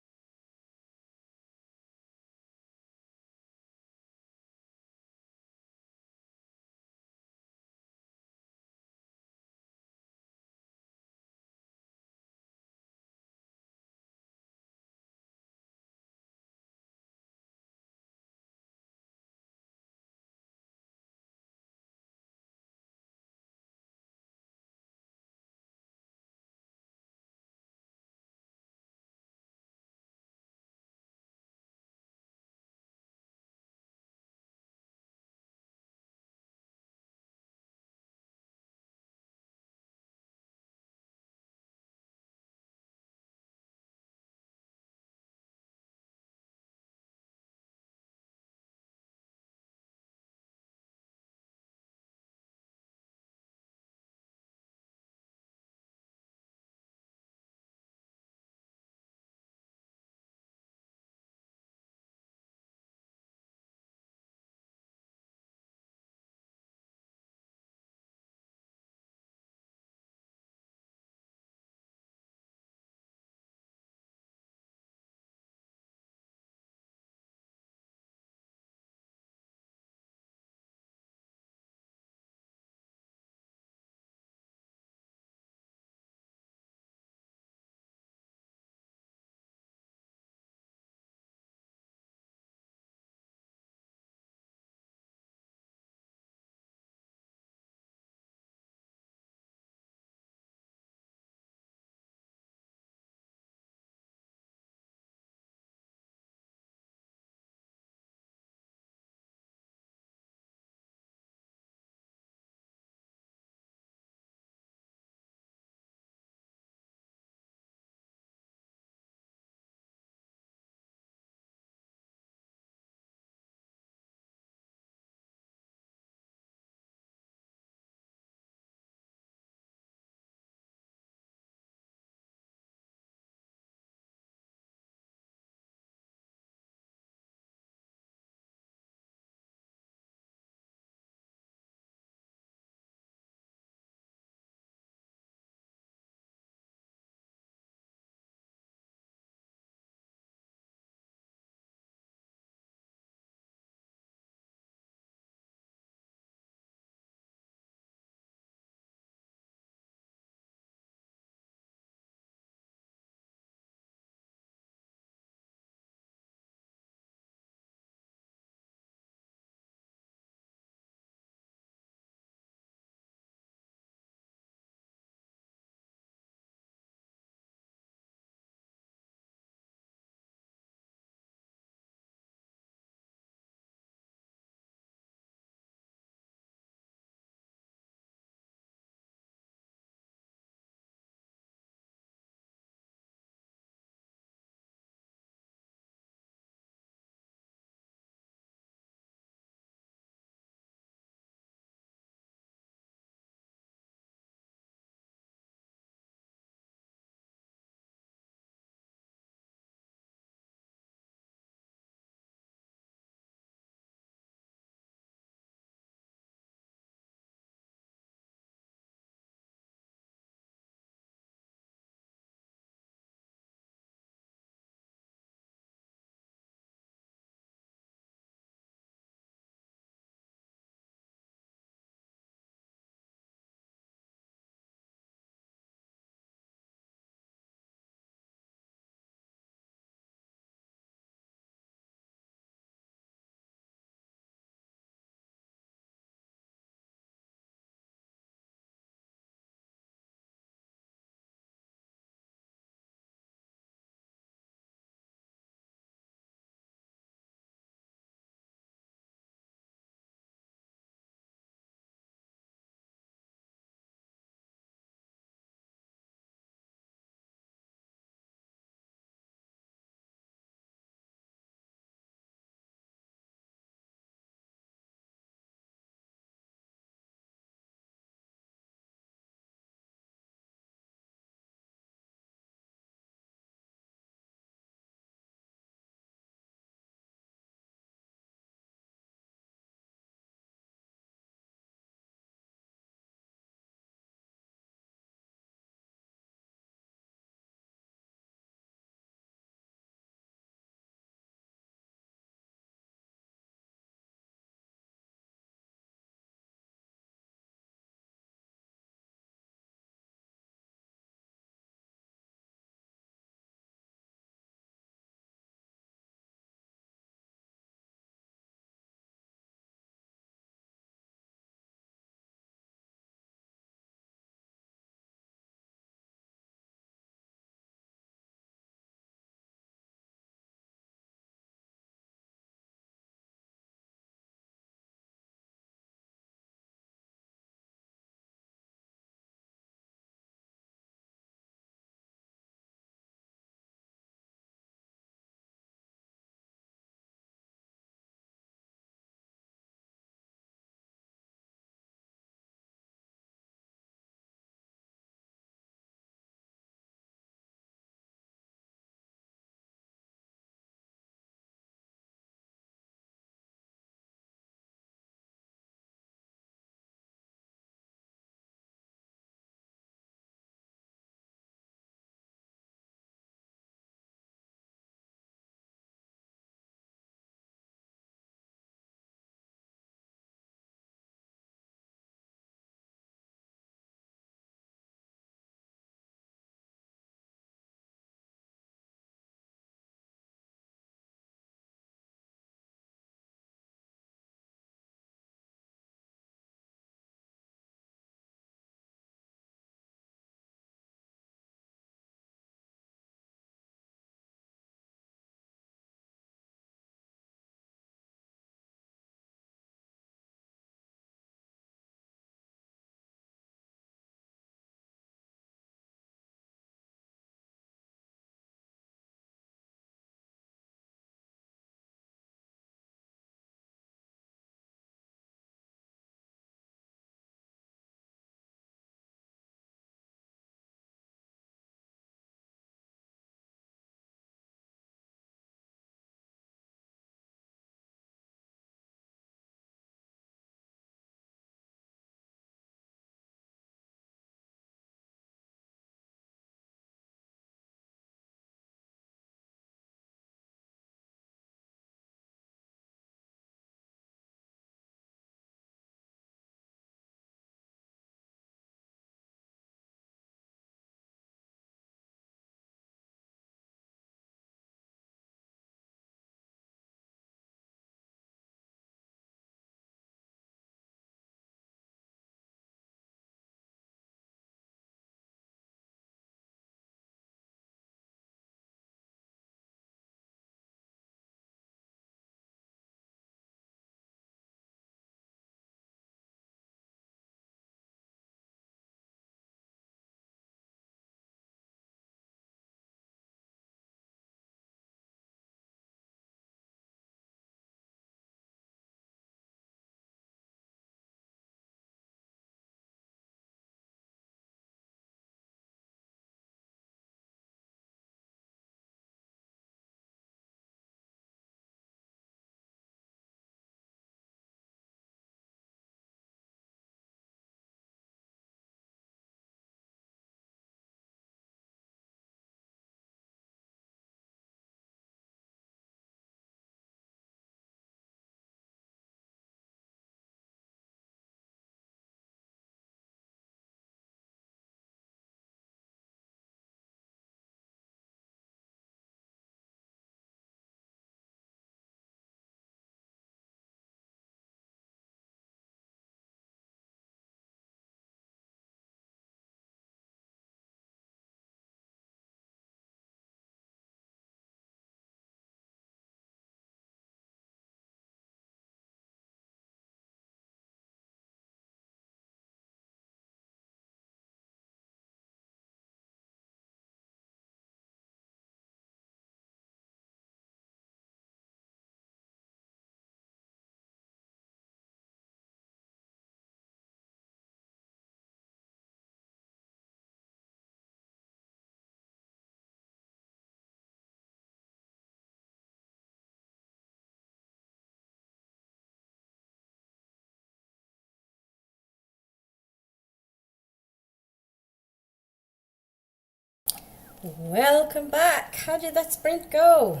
Welcome back. How did that sprint go?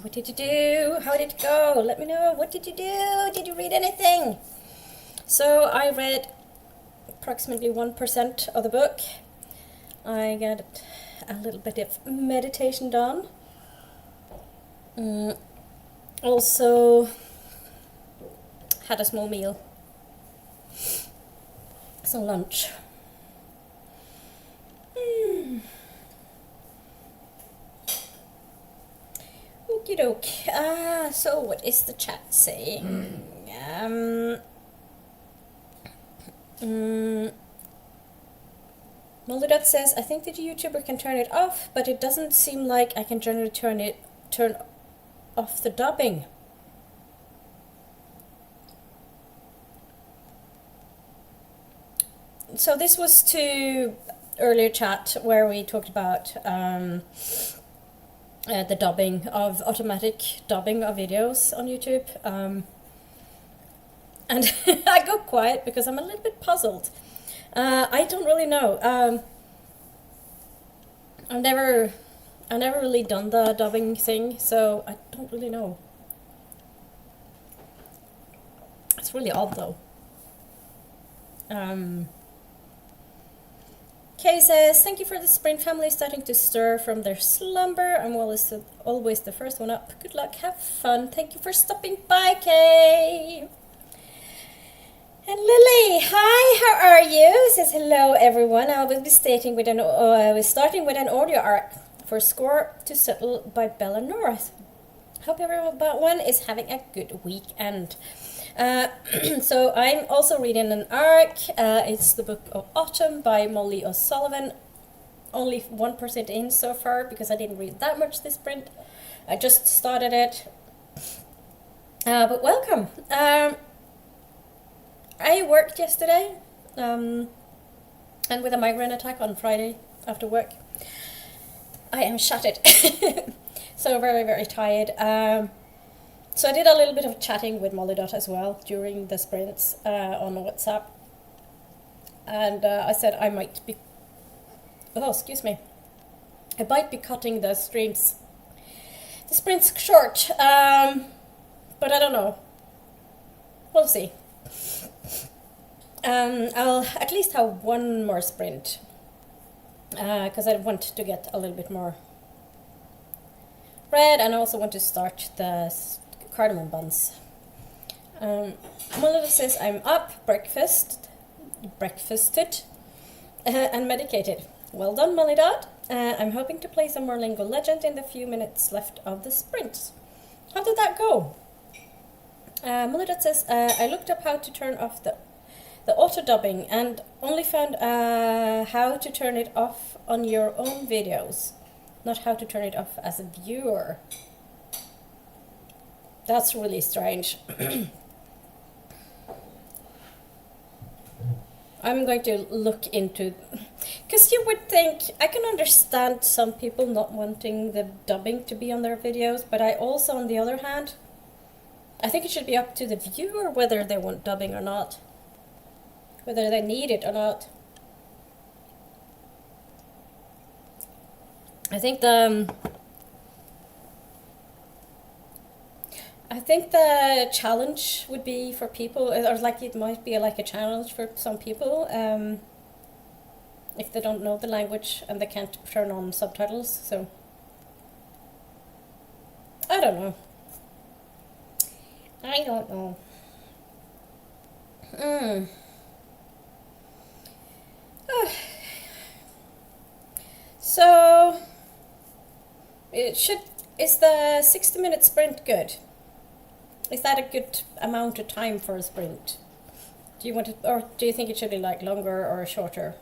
What did you do? How did it go? Let me know. What did you do? Did you read anything? So I read approximately 1% of the book. I got a little bit of meditation done. Also had a small meal. Some lunch. Okie doke. So what is the chat saying? Mollydat says, I think that the YouTuber can turn it off, but it doesn't seem like I can generally turn off the dubbing. So this was to earlier chat where we talked about the dubbing of automatic dubbing of videos on YouTube. And I go quiet because I'm a little bit puzzled. I don't really know. I've never really done the dubbing thing, so I don't really know. It's really odd though. Kay says, thank you for the sprint family starting to stir from their slumber. I'm always the first one up. Good luck, have fun. Thank you for stopping by, Kay. And Lily, hi, how are you? Says hello, everyone. I will be starting with an audio arc for Score to Settle by Bella North. Hope everyone is having a good weekend. So I'm also reading an arc. It's the Book of Autumn by Molly O'Sullivan. Only 1% in so far because I didn't read that much this sprint. I just started it. But welcome. I worked yesterday and with a migraine attack on Friday after work. I am shattered. So very, very tired. So I did a little bit of chatting with Molly as well during the sprints on WhatsApp. And I said I might be... Oh, excuse me. I might be cutting the sprints short. But I don't know. We'll see. I'll at least have one more sprint. Because I want to get a little bit more read. And I also want to start the cardamom buns. Molly says I'm up, breakfasted, and medicated. Well done, Molly Dot. I'm hoping to play some more Lingo Legend in the few minutes left of the sprint. How did that go? Molly Dot says I looked up how to turn off the auto dubbing and only found how to turn it off on your own videos, not how to turn it off as a viewer. That's really strange. I'm going to look into... Because you would think... I can understand some people not wanting the dubbing to be on their videos, but I also, on the other hand, I think it should be up to the viewer whether they want dubbing or not. Whether they need it or not. I think the challenge would be for people, or like it might be like a challenge for some people, if they don't know the language and they can't turn on subtitles. So I don't know. So is the 60-minute sprint good? Is that a good amount of time for a sprint? Do you want it, or do you think it should be like longer or shorter?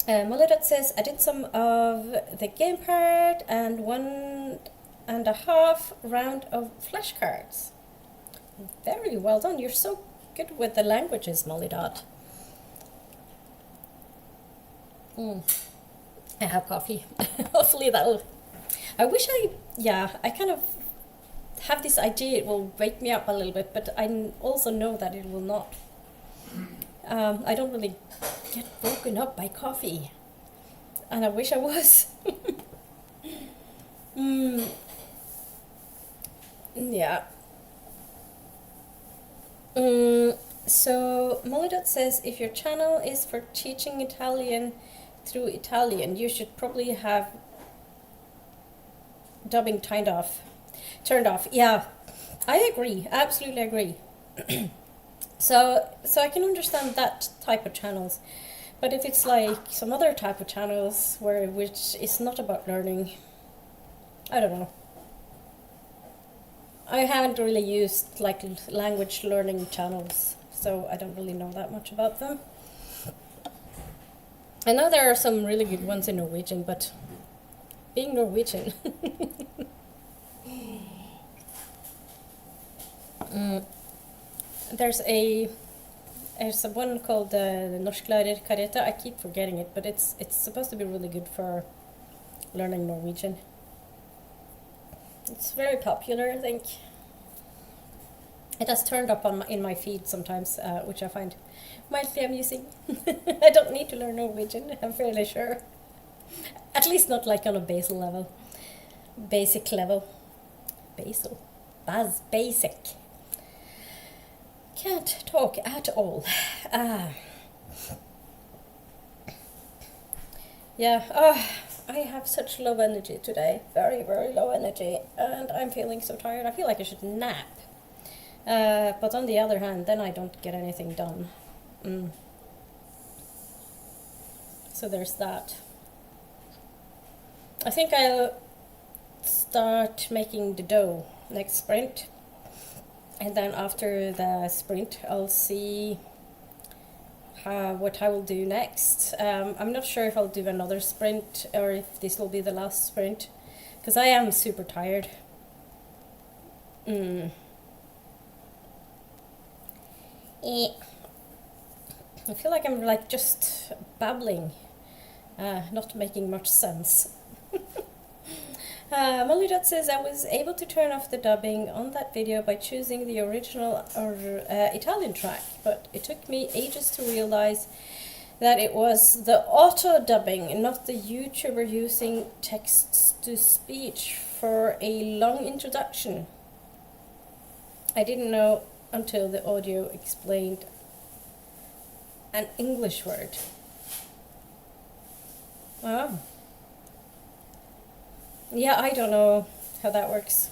Mollydat says I did some of the game part and 1.5 round of flashcards. Very well done. You're so good with the languages, Mollydat. I have coffee. Hopefully that'll... I kind of have this idea it will wake me up a little bit, but I also know that it will not. I don't really get woken up by coffee. and I wish I was. mm, yeah. So Molidot says if your channel is for teaching Italian through Italian, you should probably have dubbing turned off. Yeah, I agree. Absolutely agree. So I can understand that type of channels, but if it's like some other type of channels which is not about learning, I don't know. I haven't really used like language learning channels, so I don't really know that much about them. I know there are some really good ones in Norwegian, but being Norwegian. There's a one called the Norsklærer Kareta. I keep forgetting it, but it's supposed to be really good for learning Norwegian. It's very popular, I think. It has turned up in my feed sometimes, which I find mildly amusing. I don't need to learn Norwegian, I'm fairly sure. At least not like on a basic level. Basic. Can't talk at all. Yeah, I have such low energy today. Very, very low energy. And I'm feeling so tired. I feel like I should nap. But on the other hand, then I don't get anything done. So there's that. I think I'll start making the dough next sprint. And then after the sprint, I'll see what I will do next. I'm not sure if I'll do another sprint or if this will be the last sprint, because I am super tired. I feel like I'm like just babbling, not making much sense. Molly says I was able to turn off the dubbing on that video by choosing the original or Italian track, but it took me ages to realize that it was the auto dubbing, not the YouTuber using text to speech for a long introduction. I didn't know until the audio explained an English word. Wow. Yeah, I don't know how that works.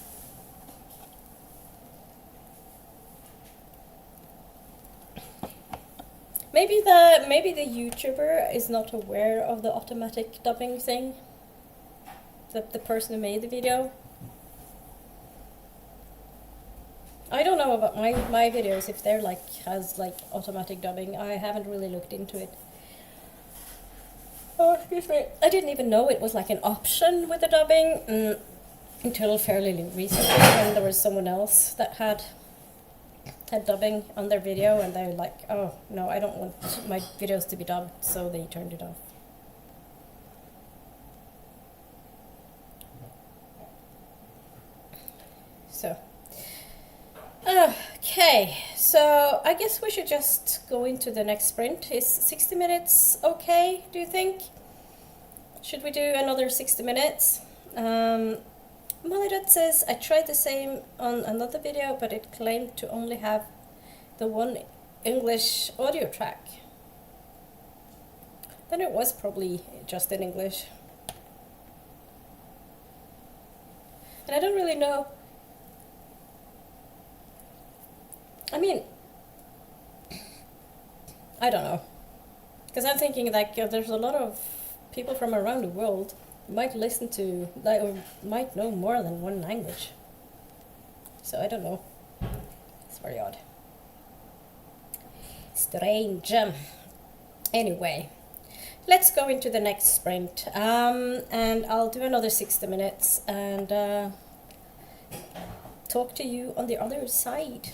Maybe the YouTuber is not aware of the automatic dubbing thing. The person who made the video. I don't know about my videos if they're like has like automatic dubbing. I haven't really looked into it. Oh, excuse me. I didn't even know it was like an option with the dubbing until fairly recently, when there was someone else that had dubbing on their video, and they're like, oh no, I don't want my videos to be dubbed, so they turned it off. So, okay, so I guess we should just go into the next sprint. Is 60 minutes okay, do you think? Should we do another 60 minutes? Mollyrat says, I tried the same on another video, but it claimed to only have the one English audio track. Then it was probably just in English. And I don't really know. I mean, I don't know. Because I'm thinking like there's a lot of people from around the world who might listen to, like, or might know more than one language. So I don't know. It's very odd. Strange. Anyway, let's go into the next sprint. And I'll do another 60 minutes and talk to you on the other side.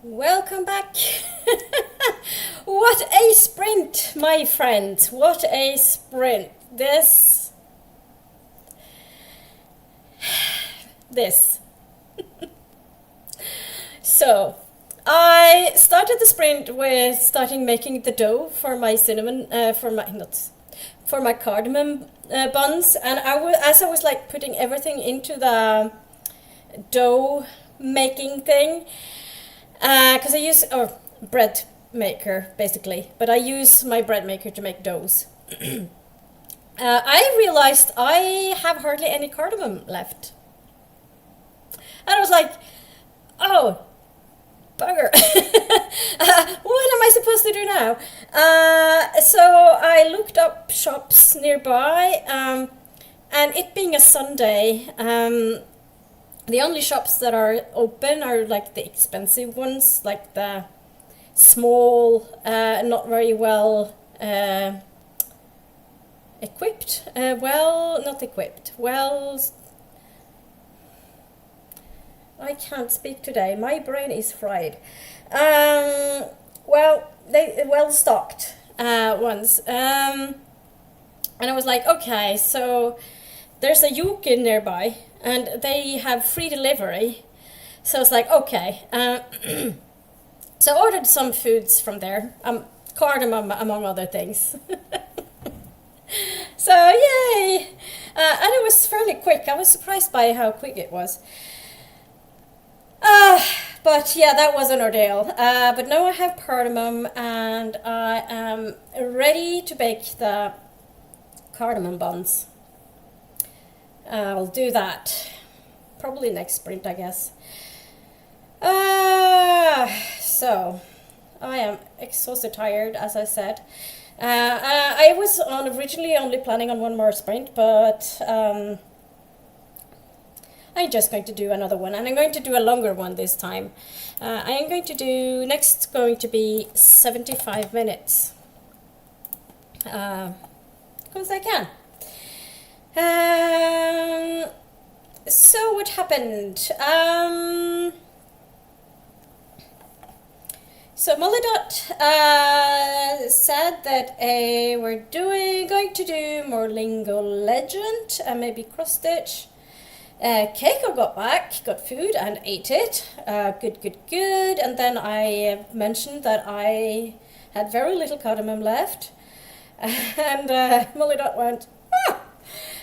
Welcome back. What a sprint, my friend. What a sprint. This. So, I started the sprint with starting making the dough for my cinnamon, for my cardamom buns, and as I was like putting everything into the dough making thing, because I use bread maker basically, but I use my bread maker to make doughs. I realized I have hardly any cardamom left, and I was like, oh, bugger. What am I supposed to do now? So I looked up shops nearby, and it being a Sunday, the only shops that are open are like the expensive ones, like the small, not very well equipped. I can't speak today. My brain is fried. They well stocked ones. And I was like, okay, so there's a Yukin nearby, and they have free delivery. So I was like, okay. So I ordered some foods from there, cardamom among other things. So yay! And it was fairly quick. I was surprised by how quick it was. But yeah, that was an ordeal. But now I have cardamom, and I am ready to bake the cardamom buns. I'll do that probably next sprint, I guess. So I am exhausted, tired, as I said. I was originally only planning on one more sprint, but I'm just going to do another one, and I'm going to do a longer one this time. I am going to do, next going to be 75 minutes. Because I can. So what happened? So Molly said that we're going to do more Lingo Legend and maybe cross stitch. Keiko got back, got food and ate it. Good. And then I mentioned that I had very little cardamom left. And Molly went,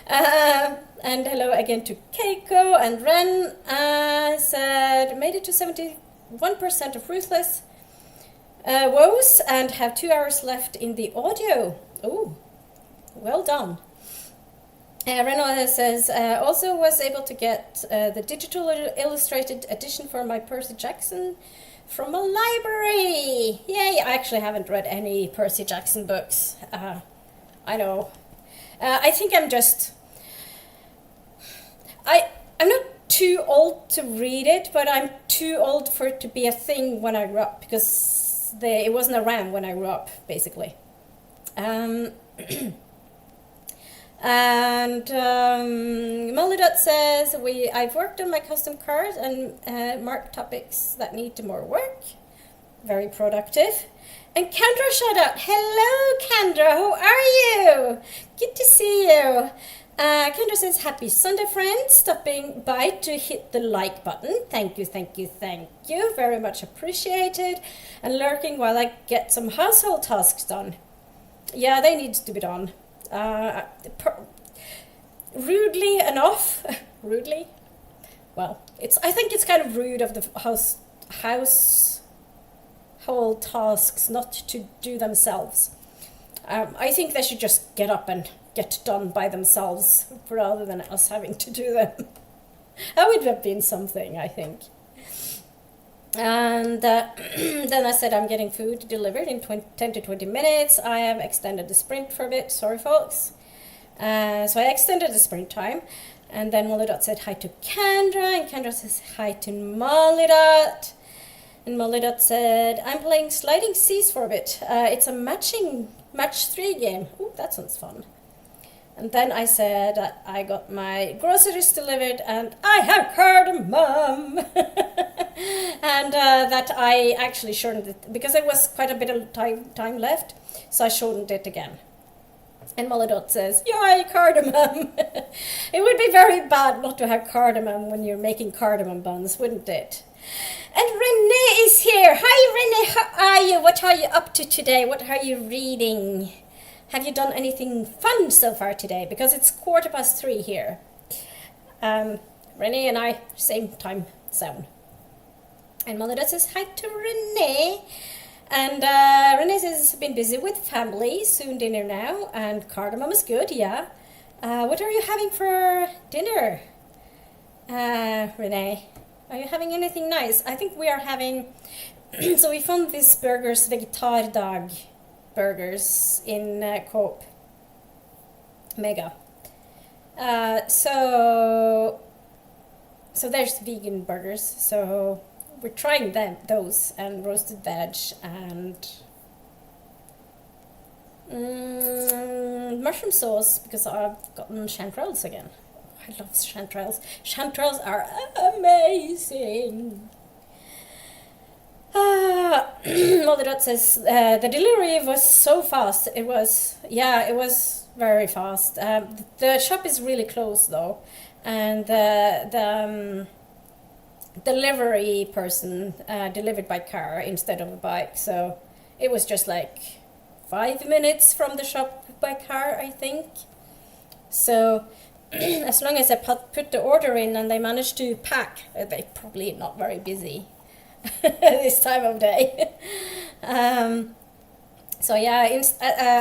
and hello again to Keiko. And Ren said, made it to 71% of Ruthless Woes and have 2 hours left in the audio. Oh, well done. Renaud says, also was able to get the digital illustrated edition for my Percy Jackson from a library. Yay, I actually haven't read any Percy Jackson books. I know. I think I'm not too old to read it, but I'm too old for it to be a thing when I grew up, because it wasn't around when I grew up, basically. And Molly says, I've worked on my custom cards and marked topics that need more work. Very productive. And Kendra shout out, hello Kendra, how are you? Good to see you. Kendra says, happy Sunday friends, stopping by to hit the like button. Thank you. Very much appreciated. And lurking while I get some household tasks done. Yeah, they need to be done. Rudely enough, well, I think it's kind of rude of the household tasks not to do themselves. I think they should just get up and get done by themselves rather than us having to do them. That would have been something, I think. And then I said I'm getting food delivered in 10 to 20 minutes. I have extended the sprint for a bit. Sorry, folks. So I extended the sprint time. And then Molly said hi to Kendra. And Kendra says hi to Molly. And Molly said, I'm playing Sliding Seas for a bit. It's a match 3 game. Ooh, that sounds fun. And then I said that I got my groceries delivered and I have cardamom. and that I actually shortened it because there was quite a bit of time left, so I shortened it again. And Molodot says, "Yay, cardamom!" It would be very bad not to have cardamom when you're making cardamom buns, wouldn't it? And Renee is here. Hi, Renee. How are you? What are you up to today? What are you reading? Have you done anything fun so far today? Because it's 3:15 here. Renee and I, same time zone. And Molodot says hi to Renee. And Renee says, been busy with family, soon dinner now, and cardamom is good, yeah. What are you having for dinner, Renee? Are you having anything nice? I think we are having, so we found these burgers, Vegetardag burgers in Coop Mega. So there's vegan burgers, so we're trying those, and roasted veg, and mushroom sauce, because I've gotten chanterelles again. I love chanterelles. Chanterelles are amazing. Molodot says the delivery was so fast. It was very fast. The shop is really close though, and the delivery person delivered by car instead of a bike, so it was just like 5 minutes from the shop by car, I think. So as long as I put the order in and they managed to pack, they're probably not very busy this time of day. So yeah,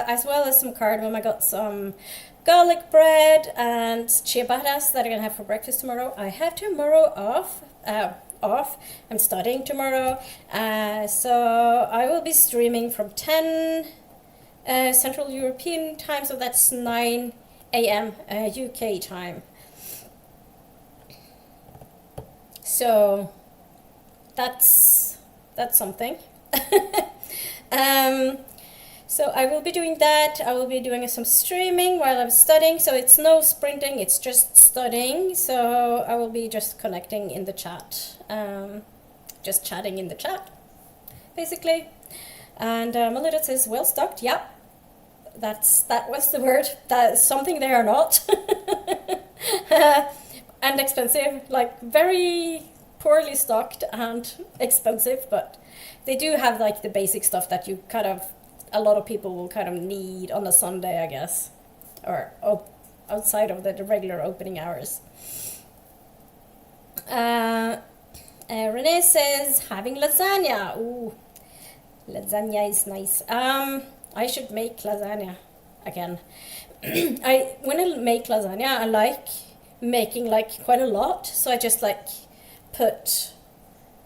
as well as some cardamom, I got some garlic bread and ciabattas that I'm gonna have for breakfast tomorrow. I have tomorrow off. I'm studying tomorrow, so I will be streaming from 10 Central European time, so that's 9 a.m. UK time. So that's something. So I will be doing that. I will be doing some streaming while I'm studying. So it's no sprinting, it's just studying. So I will be just connecting in the chat, just chatting in the chat, basically. And Molodot says, well stocked. Yep, that was the word. That is something they are not. And expensive, like very poorly stocked and expensive, but they do have like the basic stuff that you kind of, a lot of people will kind of need on a Sunday, I guess, or outside of the regular opening hours. Renee says, having lasagna. Ooh, lasagna is nice. I should make lasagna again. When I make lasagna, I like making like quite a lot, so I just like put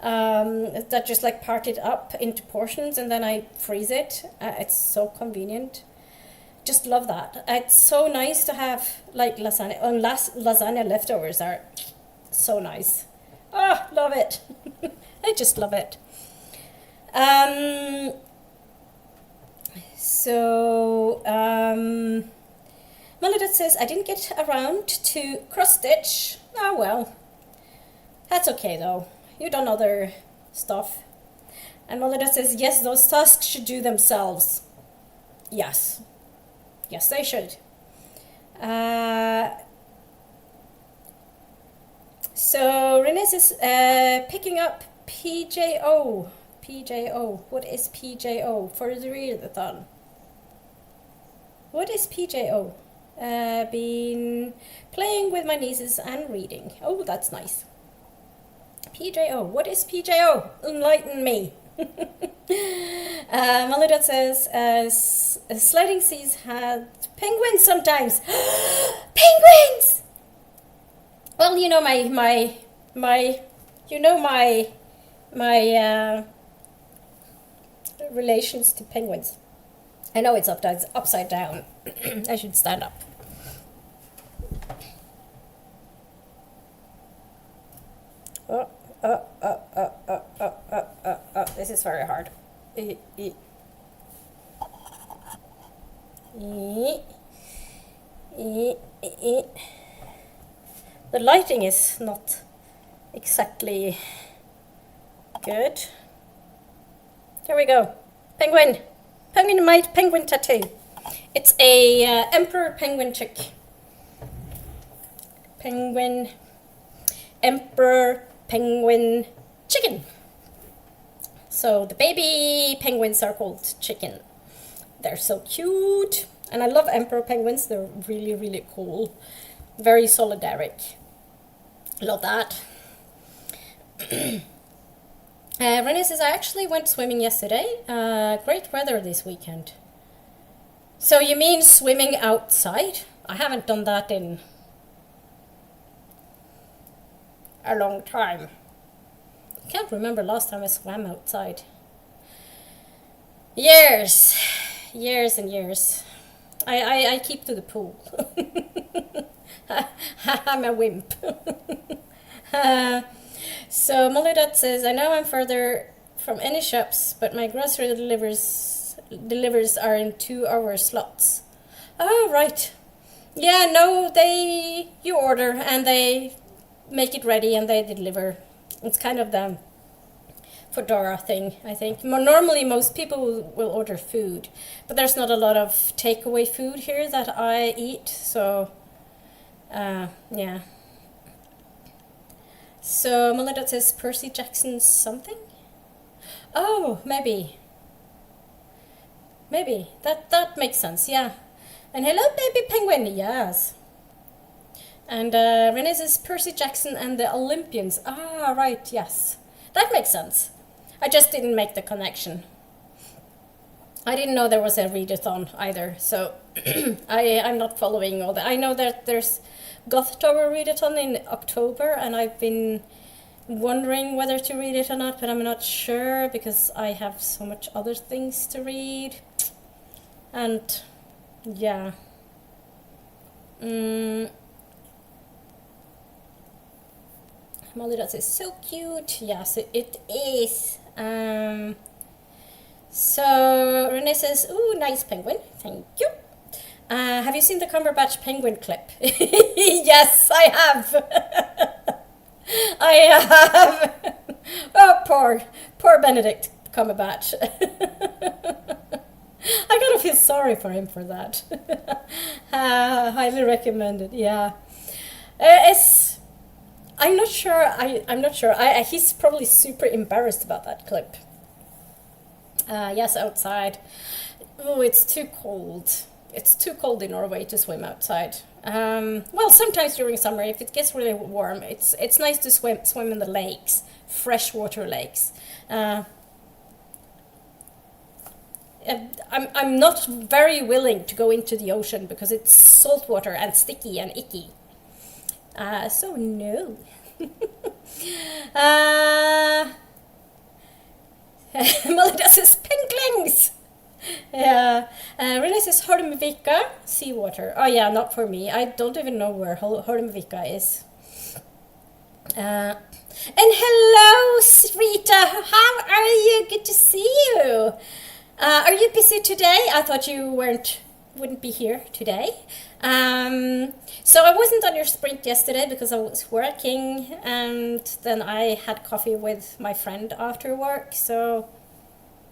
that just like part it up into portions and then I freeze it. It's so convenient. Just love that. It's so nice to have like lasagna. Lasagna leftovers are so nice. Oh, love it. I just love it. Molodot says, I didn't get around to cross stitch. Oh well, that's okay though. You've done other stuff. And Molodot says, yes, those tasks should do themselves. Yes. Yes, they should. So Renee says, picking up PJO. PJO. What is PJO? For the readathon. What is PJO? Been playing with my nieces and reading. Oh, that's nice. PJO. What is PJO? Enlighten me. Molodot says, sliding seas had penguins sometimes. Penguins! Well, you know my relations to penguins. I know it's upside down. I should stand up. This is very hard. The lighting is not exactly good. There we go. Penguin. Penguin mate, penguin tattoo. It's a emperor penguin chick. Penguin, emperor penguin chicken. So the baby penguins are called chicken. They're so cute. And I love emperor penguins. They're really, really cool. Very solidaric. Love that. Renee says, I actually went swimming yesterday. Great weather this weekend. So you mean swimming outside? I haven't done that in a long time. I can't remember last time I swam outside. Years and years. I keep to the pool. I'm a wimp. So Molly says, I know I'm further from any shops, but my grocery delivers are in 2-hour slots. Oh, right. Yeah, no, you order and they make it ready and they deliver. It's kind of the Fedora thing, I think. Normally, most people will order food, but there's not a lot of takeaway food here that I eat, so yeah. So Melinda says Percy Jackson something? Oh, maybe. That makes sense, yeah. And hello, baby penguin, yes. And Renee says Percy Jackson and the Olympians. Ah, right, yes. That makes sense. I just didn't make the connection. I didn't know there was a readathon either, so I'm not following all that. I know that there's Goth Tower readathon in October, and I've been wondering whether to read it or not, but I'm not sure because I have so much other things to read. And yeah. Molly, that is so cute. Yes, it is. So Renee says, ooh, nice penguin. Thank you. Have you seen the Cumberbatch penguin clip? Yes, I have. I have. Oh, poor Benedict Cumberbatch. I gotta feel sorry for him for that. Highly recommended. Yeah, I'm not sure. I'm not sure. He's probably super embarrassed about that clip. Yes, outside. Oh, it's too cold. It's too cold in Norway to swim outside. Well, sometimes during summer, if it gets really warm, it's nice to swim in the lakes, freshwater lakes. I'm not very willing to go into the ocean because it's salt water and sticky and icky. So no. Melinda says penguins. Yeah. Renee says Holmvika, seawater. Oh yeah, not for me. I don't even know where Holmvika is. And hello, Rita. How are you? Good to see you. Are you busy today? I thought you wouldn't be here today. So I wasn't on your sprint yesterday because I was working, and then I had coffee with my friend after work, so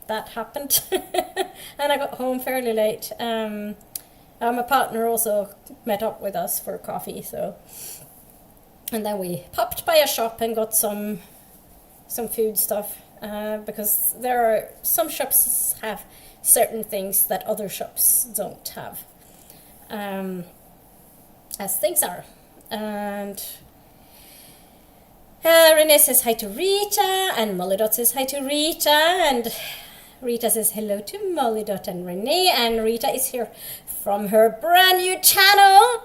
that happened. And I got home fairly late. My partner also met up with us for coffee, so, and then we popped by a shop and got some food stuff, because there are some shops have certain things that other shops don't have, as things are. And Renee says hi to Rita, and Molly Dot says hi to Rita, and Rita says hello to Molly Dot and Renee, and Rita is here from her brand new channel.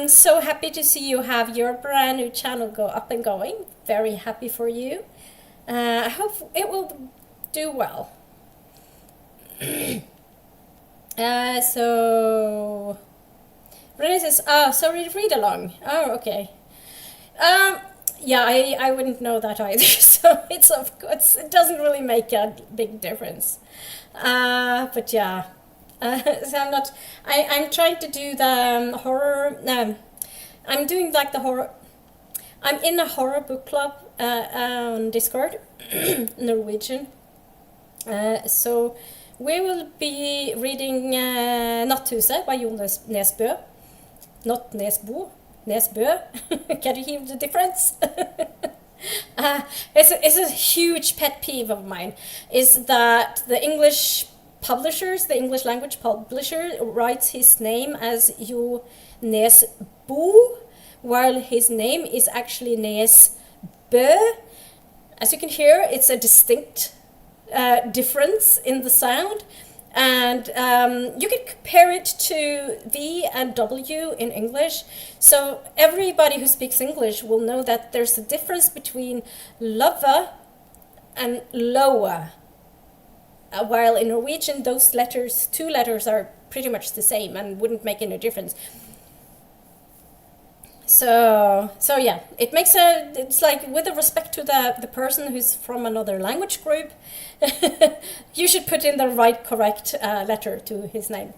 So happy to see you have your brand new channel go up and going. Very happy for you. I hope it will do well. So Renee says, so read along. Oh, okay. Yeah, I wouldn't know that either. So it's of course it doesn't really make a big difference. But yeah. So I'm trying to do the horror. I'm doing like the horror. I'm in a horror book club on Discord, Norwegian. So we will be reading Natthuset by Jon Nesbø. Not Nesbo, Nesbø. Can you hear the difference? It's a huge pet peeve of mine, is that the English publishers, the English language publisher, writes his name as Jo Nesbo, while his name is actually Nesbø. As you can hear, it's a distinct difference in the sound. And you can compare it to V and W in English. So everybody who speaks English will know that there's a difference between love and loa. While in Norwegian, those letters, two letters, are pretty much the same and wouldn't make any difference. So yeah, it makes it's like, with the respect to the person who's from another language group, you should put in the right, correct letter to his name.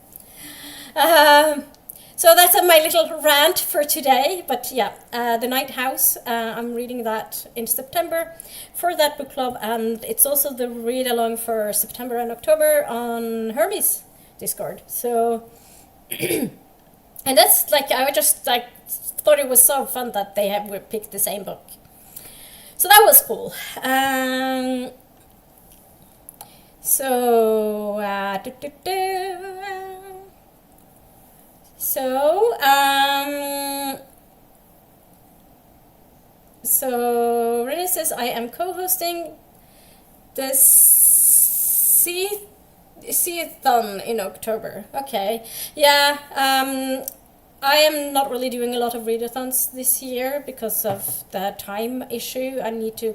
So that's my little rant for today. But yeah, The Night House, I'm reading that in September for that book club, and it's also the read along for September and October on Hermes Discord. So, and that's like, I just like thought it was so fun that they have picked the same book. So that was cool. So Renee says, I am co-hosting the Seathon in October. Okay, yeah. I am not really doing a lot of readathons this year because of the time issue. I need to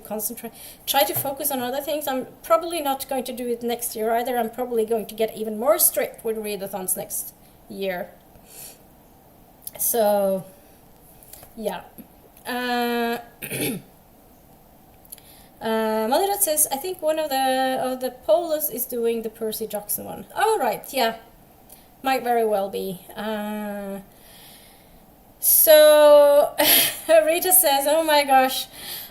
try to focus on other things. I'm probably not going to do it next year either. I'm probably going to get even more strict with readathons next year. So, yeah. Mother says, I think one of the polos is doing the Percy Jackson one. Oh, right, yeah. Might very well be. So Rita says, oh my gosh,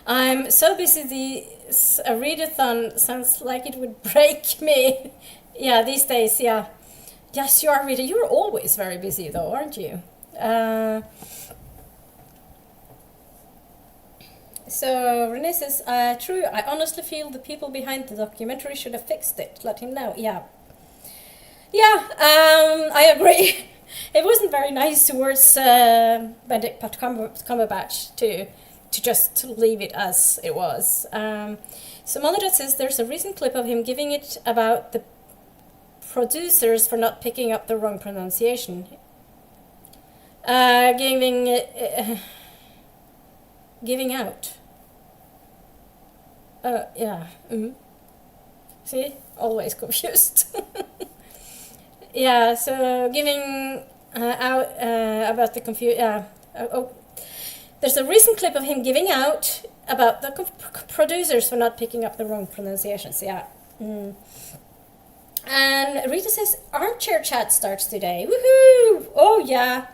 I'm so busy, a readathon sounds like it would break me. Yeah, these days, yeah. Yes, you are, Rita. You're always very busy though, aren't you? So Renee says, true, I honestly feel the people behind the documentary should have fixed it. Let him know. Yeah. Yeah, I agree. It wasn't very nice towards Benedict Cumberbatch to just leave it as it was. So Malida says there's a recent clip of him giving it about the producers for not picking up the wrong pronunciation. Giving out. Yeah. Mm-hmm. See? Always confused. Yeah, so giving out about the there's a recent clip of him giving out about the producers for not picking up the wrong pronunciations. Yeah. Mm. And Rita says armchair chat starts today. Woohoo! Oh yeah.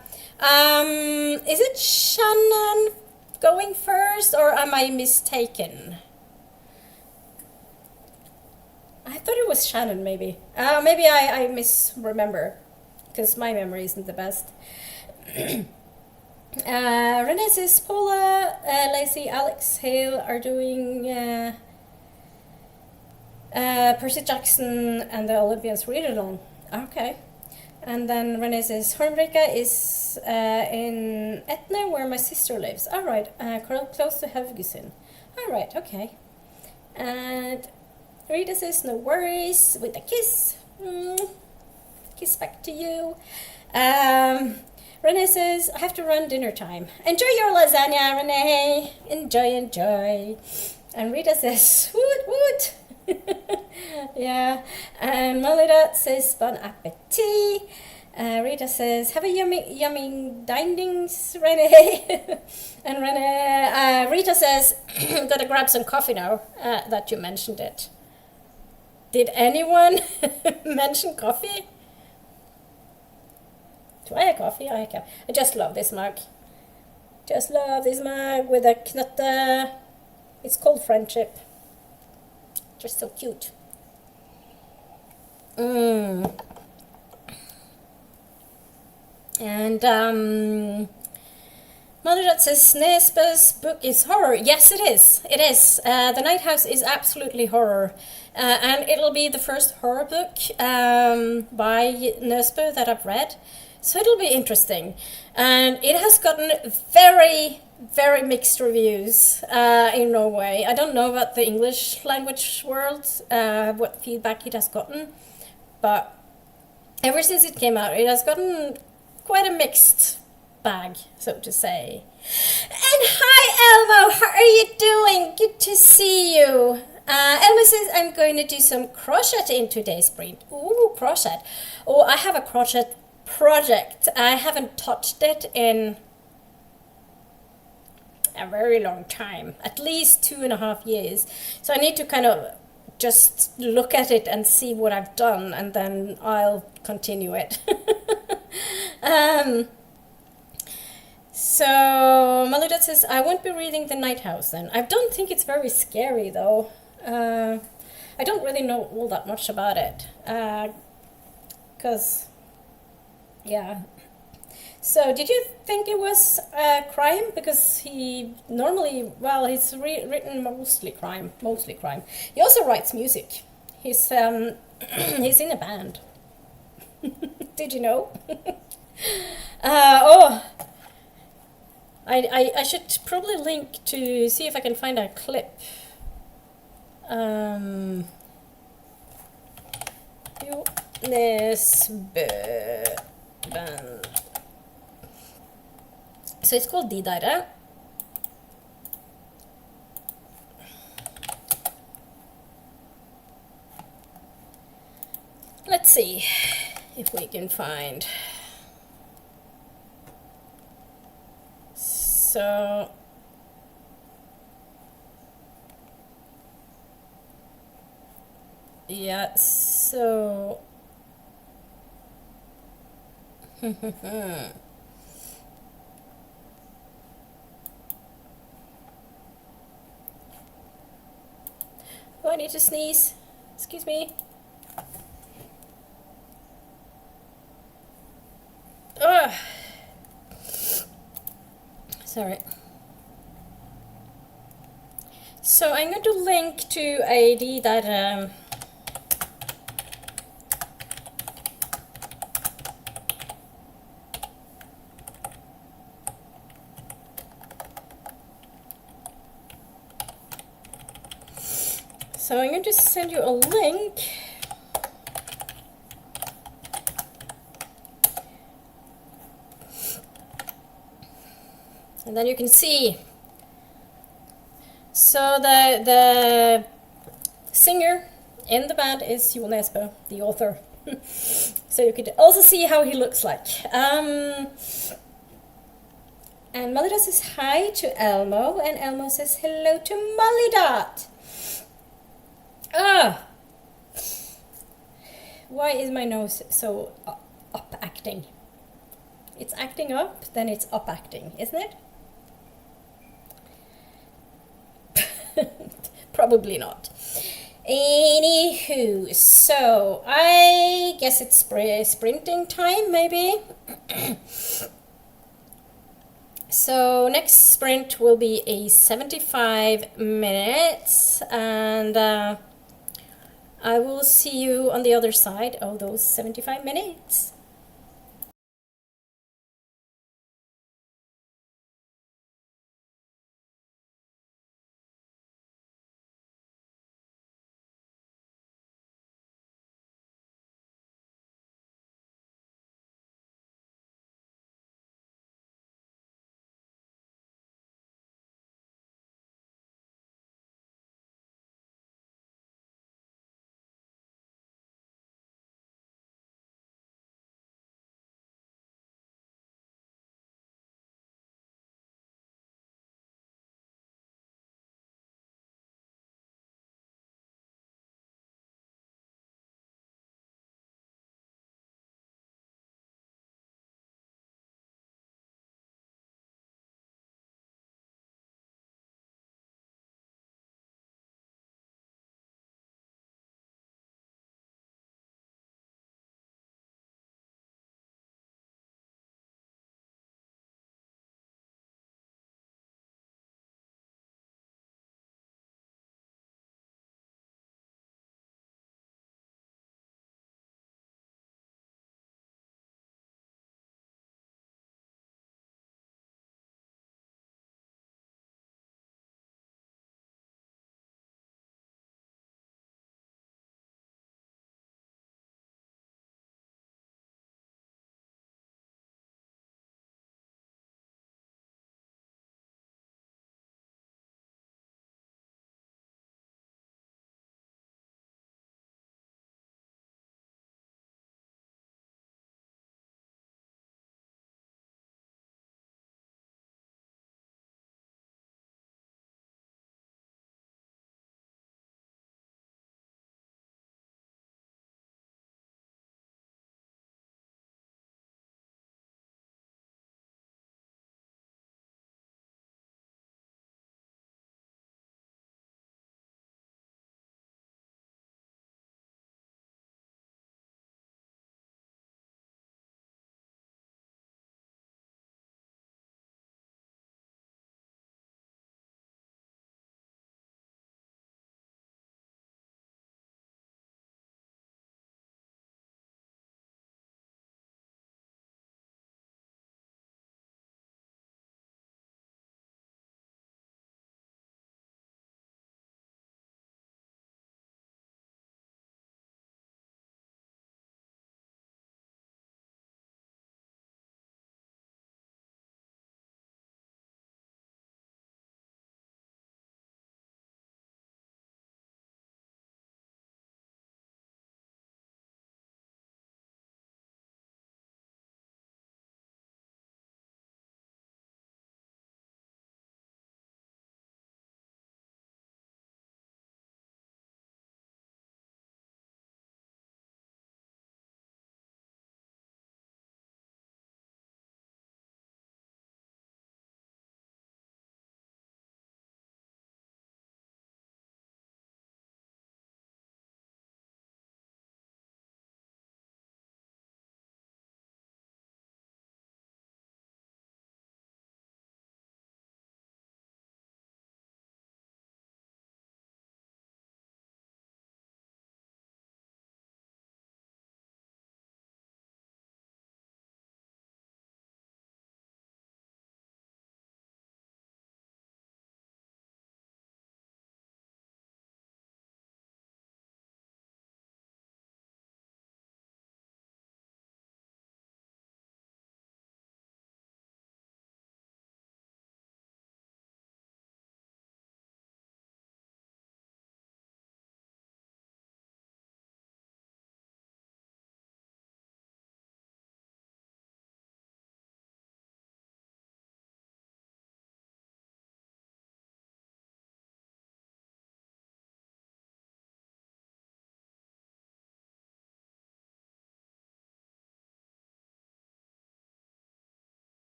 Is it Shannon going first, or am I mistaken? I thought it was Shannon, maybe. Maybe I misremember, because my memory isn't the best. Renee says Paula, Lacey, Alex, Hale are doing Percy Jackson and the Olympians read along. Okay. And then Renee says Hornbrika is in Etne, where my sister lives. All right, close to Haugesund. All right, okay. And Rita says no worries with a kiss. Kiss back to you. Renee says I have to run dinner time. Enjoy your lasagna, Renee. Enjoy. And Rita says woot woot. Yeah. And Melida says bon appetit. Rita says have a yummy dinings, Renee. And Rita says gotta grab some coffee now that you mentioned it. Did anyone mention coffee? Do I have coffee? I just love this mug. Just love this mug with a knutte. It's called Friendship. Just so cute. And Mother that says Nesbø's book is horror. Yes, it is. It is. The Night House is absolutely horror. And it'll be the first horror book by Nesbø that I've read. So it'll be interesting. And it has gotten very, very mixed reviews in Norway. I don't know about the English language world, what feedback it has gotten. But ever since it came out, it has gotten quite a mixed bag, so to say. And hi Elmo, how are you doing? Good to see you. Elmo says I'm going to do some crochet in today's sprint. Ooh, crochet. Oh, I have a crochet project. I haven't touched it in a very long time, at least 2.5 years. So I need to kind of just look at it and see what I've done, and then I'll continue it. So Maludat says, I won't be reading The Night House then. I don't think it's very scary though. I don't really know all that much about it. Because, yeah. So did you think it was crime? Because he normally, well, he's written mostly crime. He also writes music. He's he's in a band. Did you know? Oh, I should probably link to see if I can find a clip. Nesbø band. So it's called Didare. Let's see if we can find. So yeah, so oh, I need to sneeze. Excuse me. Ugh. Sorry. So I'm going to link to a D that so I'm going to send you a link. And then you can see. So the singer in the band is Jon Nesbø, the author. So you could also see how he looks like. And Malida says hi to Elmo, and Elmo says hello to Malida. Ah! Why is my nose so up acting? It's acting up, then it's up acting, isn't it? Probably not. Anywho, so I guess it's sprinting time, maybe. So next sprint will be a 75 minutes, and I will see you on the other side of those 75 minutes.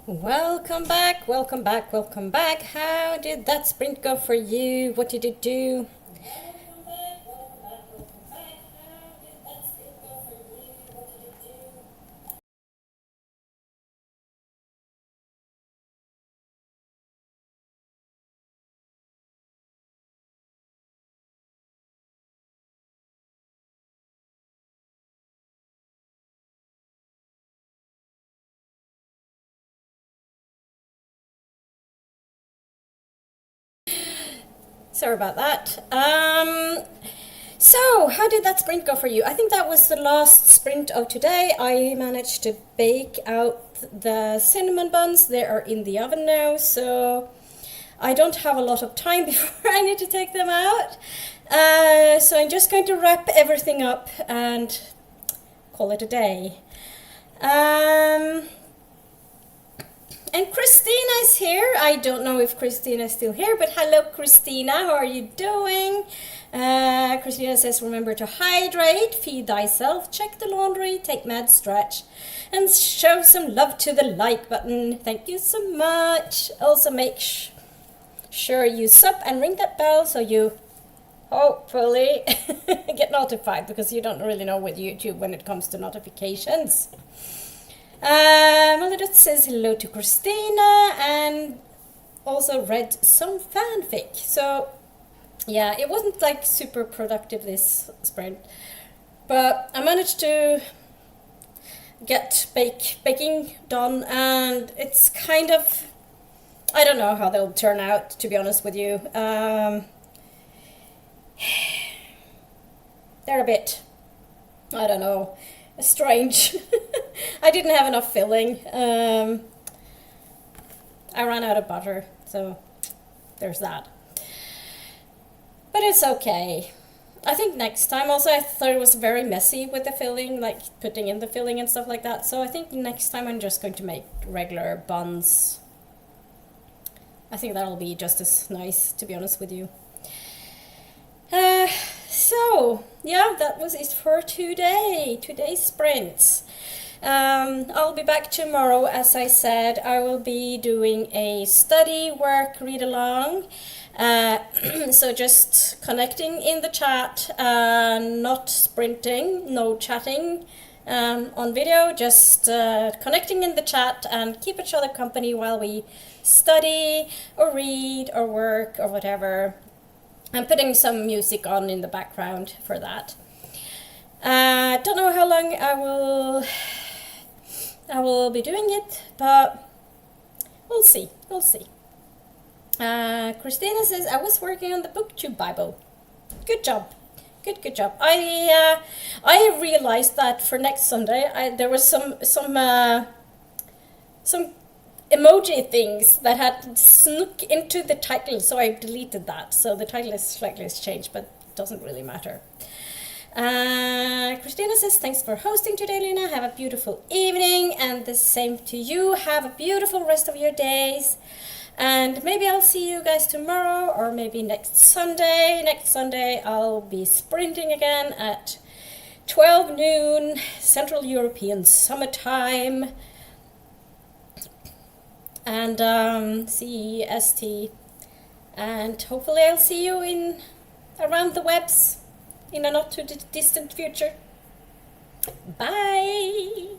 Welcome back, welcome back, welcome back. How did that sprint go for you? What did it do? Sorry about that. So, how did that sprint go for you? I think that was the last sprint of today. I managed to bake out the cinnamon buns. They are in the oven now, so I don't have a lot of time before I need to take them out. So I'm just going to wrap everything up and call it a day. And Christina is here. I don't know if Christina is still here, but hello, Christina. How are you doing? Christina says, remember to hydrate, feed thyself, check the laundry, take mad stretch, and show some love to the like button. Thank you so much. Also, make sure you sub and ring that bell so you hopefully get notified, because you don't really know with YouTube when it comes to notifications. Mother says hello to Christina and also read some fanfic. So yeah, it wasn't like super productive this sprint, but I managed to get baking done, and it's kind of, I don't know how they'll turn out, to be honest with you. They're a bit, I don't know, strange. I didn't have enough filling. I ran out of butter, so there's that. But it's okay. I think next time, also I thought it was very messy with the filling, like putting in the filling and stuff like that. So I think next time I'm just going to make regular buns. I think that'll be just as nice, to be honest with you. So yeah, that was it for today's sprints. I'll be back tomorrow. As I said, I will be doing a study work read along. So just connecting in the chat, not sprinting, no chatting on video, just connecting in the chat and keep each other company while we study or read or work or whatever. I'm putting some music on in the background for that. Don't know how long I will be doing it, but we'll see. Christina says, I was working on the booktube Bible. Good job. Good job. I realized that for next Sunday there was some emoji things that had snuck into the title, so I deleted that. So the title is slightly changed, but it doesn't really matter. Christina says, thanks for hosting today, Lina. Have a beautiful evening, and the same to you. Have a beautiful rest of your days, and maybe I'll see you guys tomorrow, or maybe next Sunday. Next Sunday I'll be sprinting again at 12 noon Central European summertime, and CEST, and hopefully I'll see you in around the webs in a not too distant future. Bye!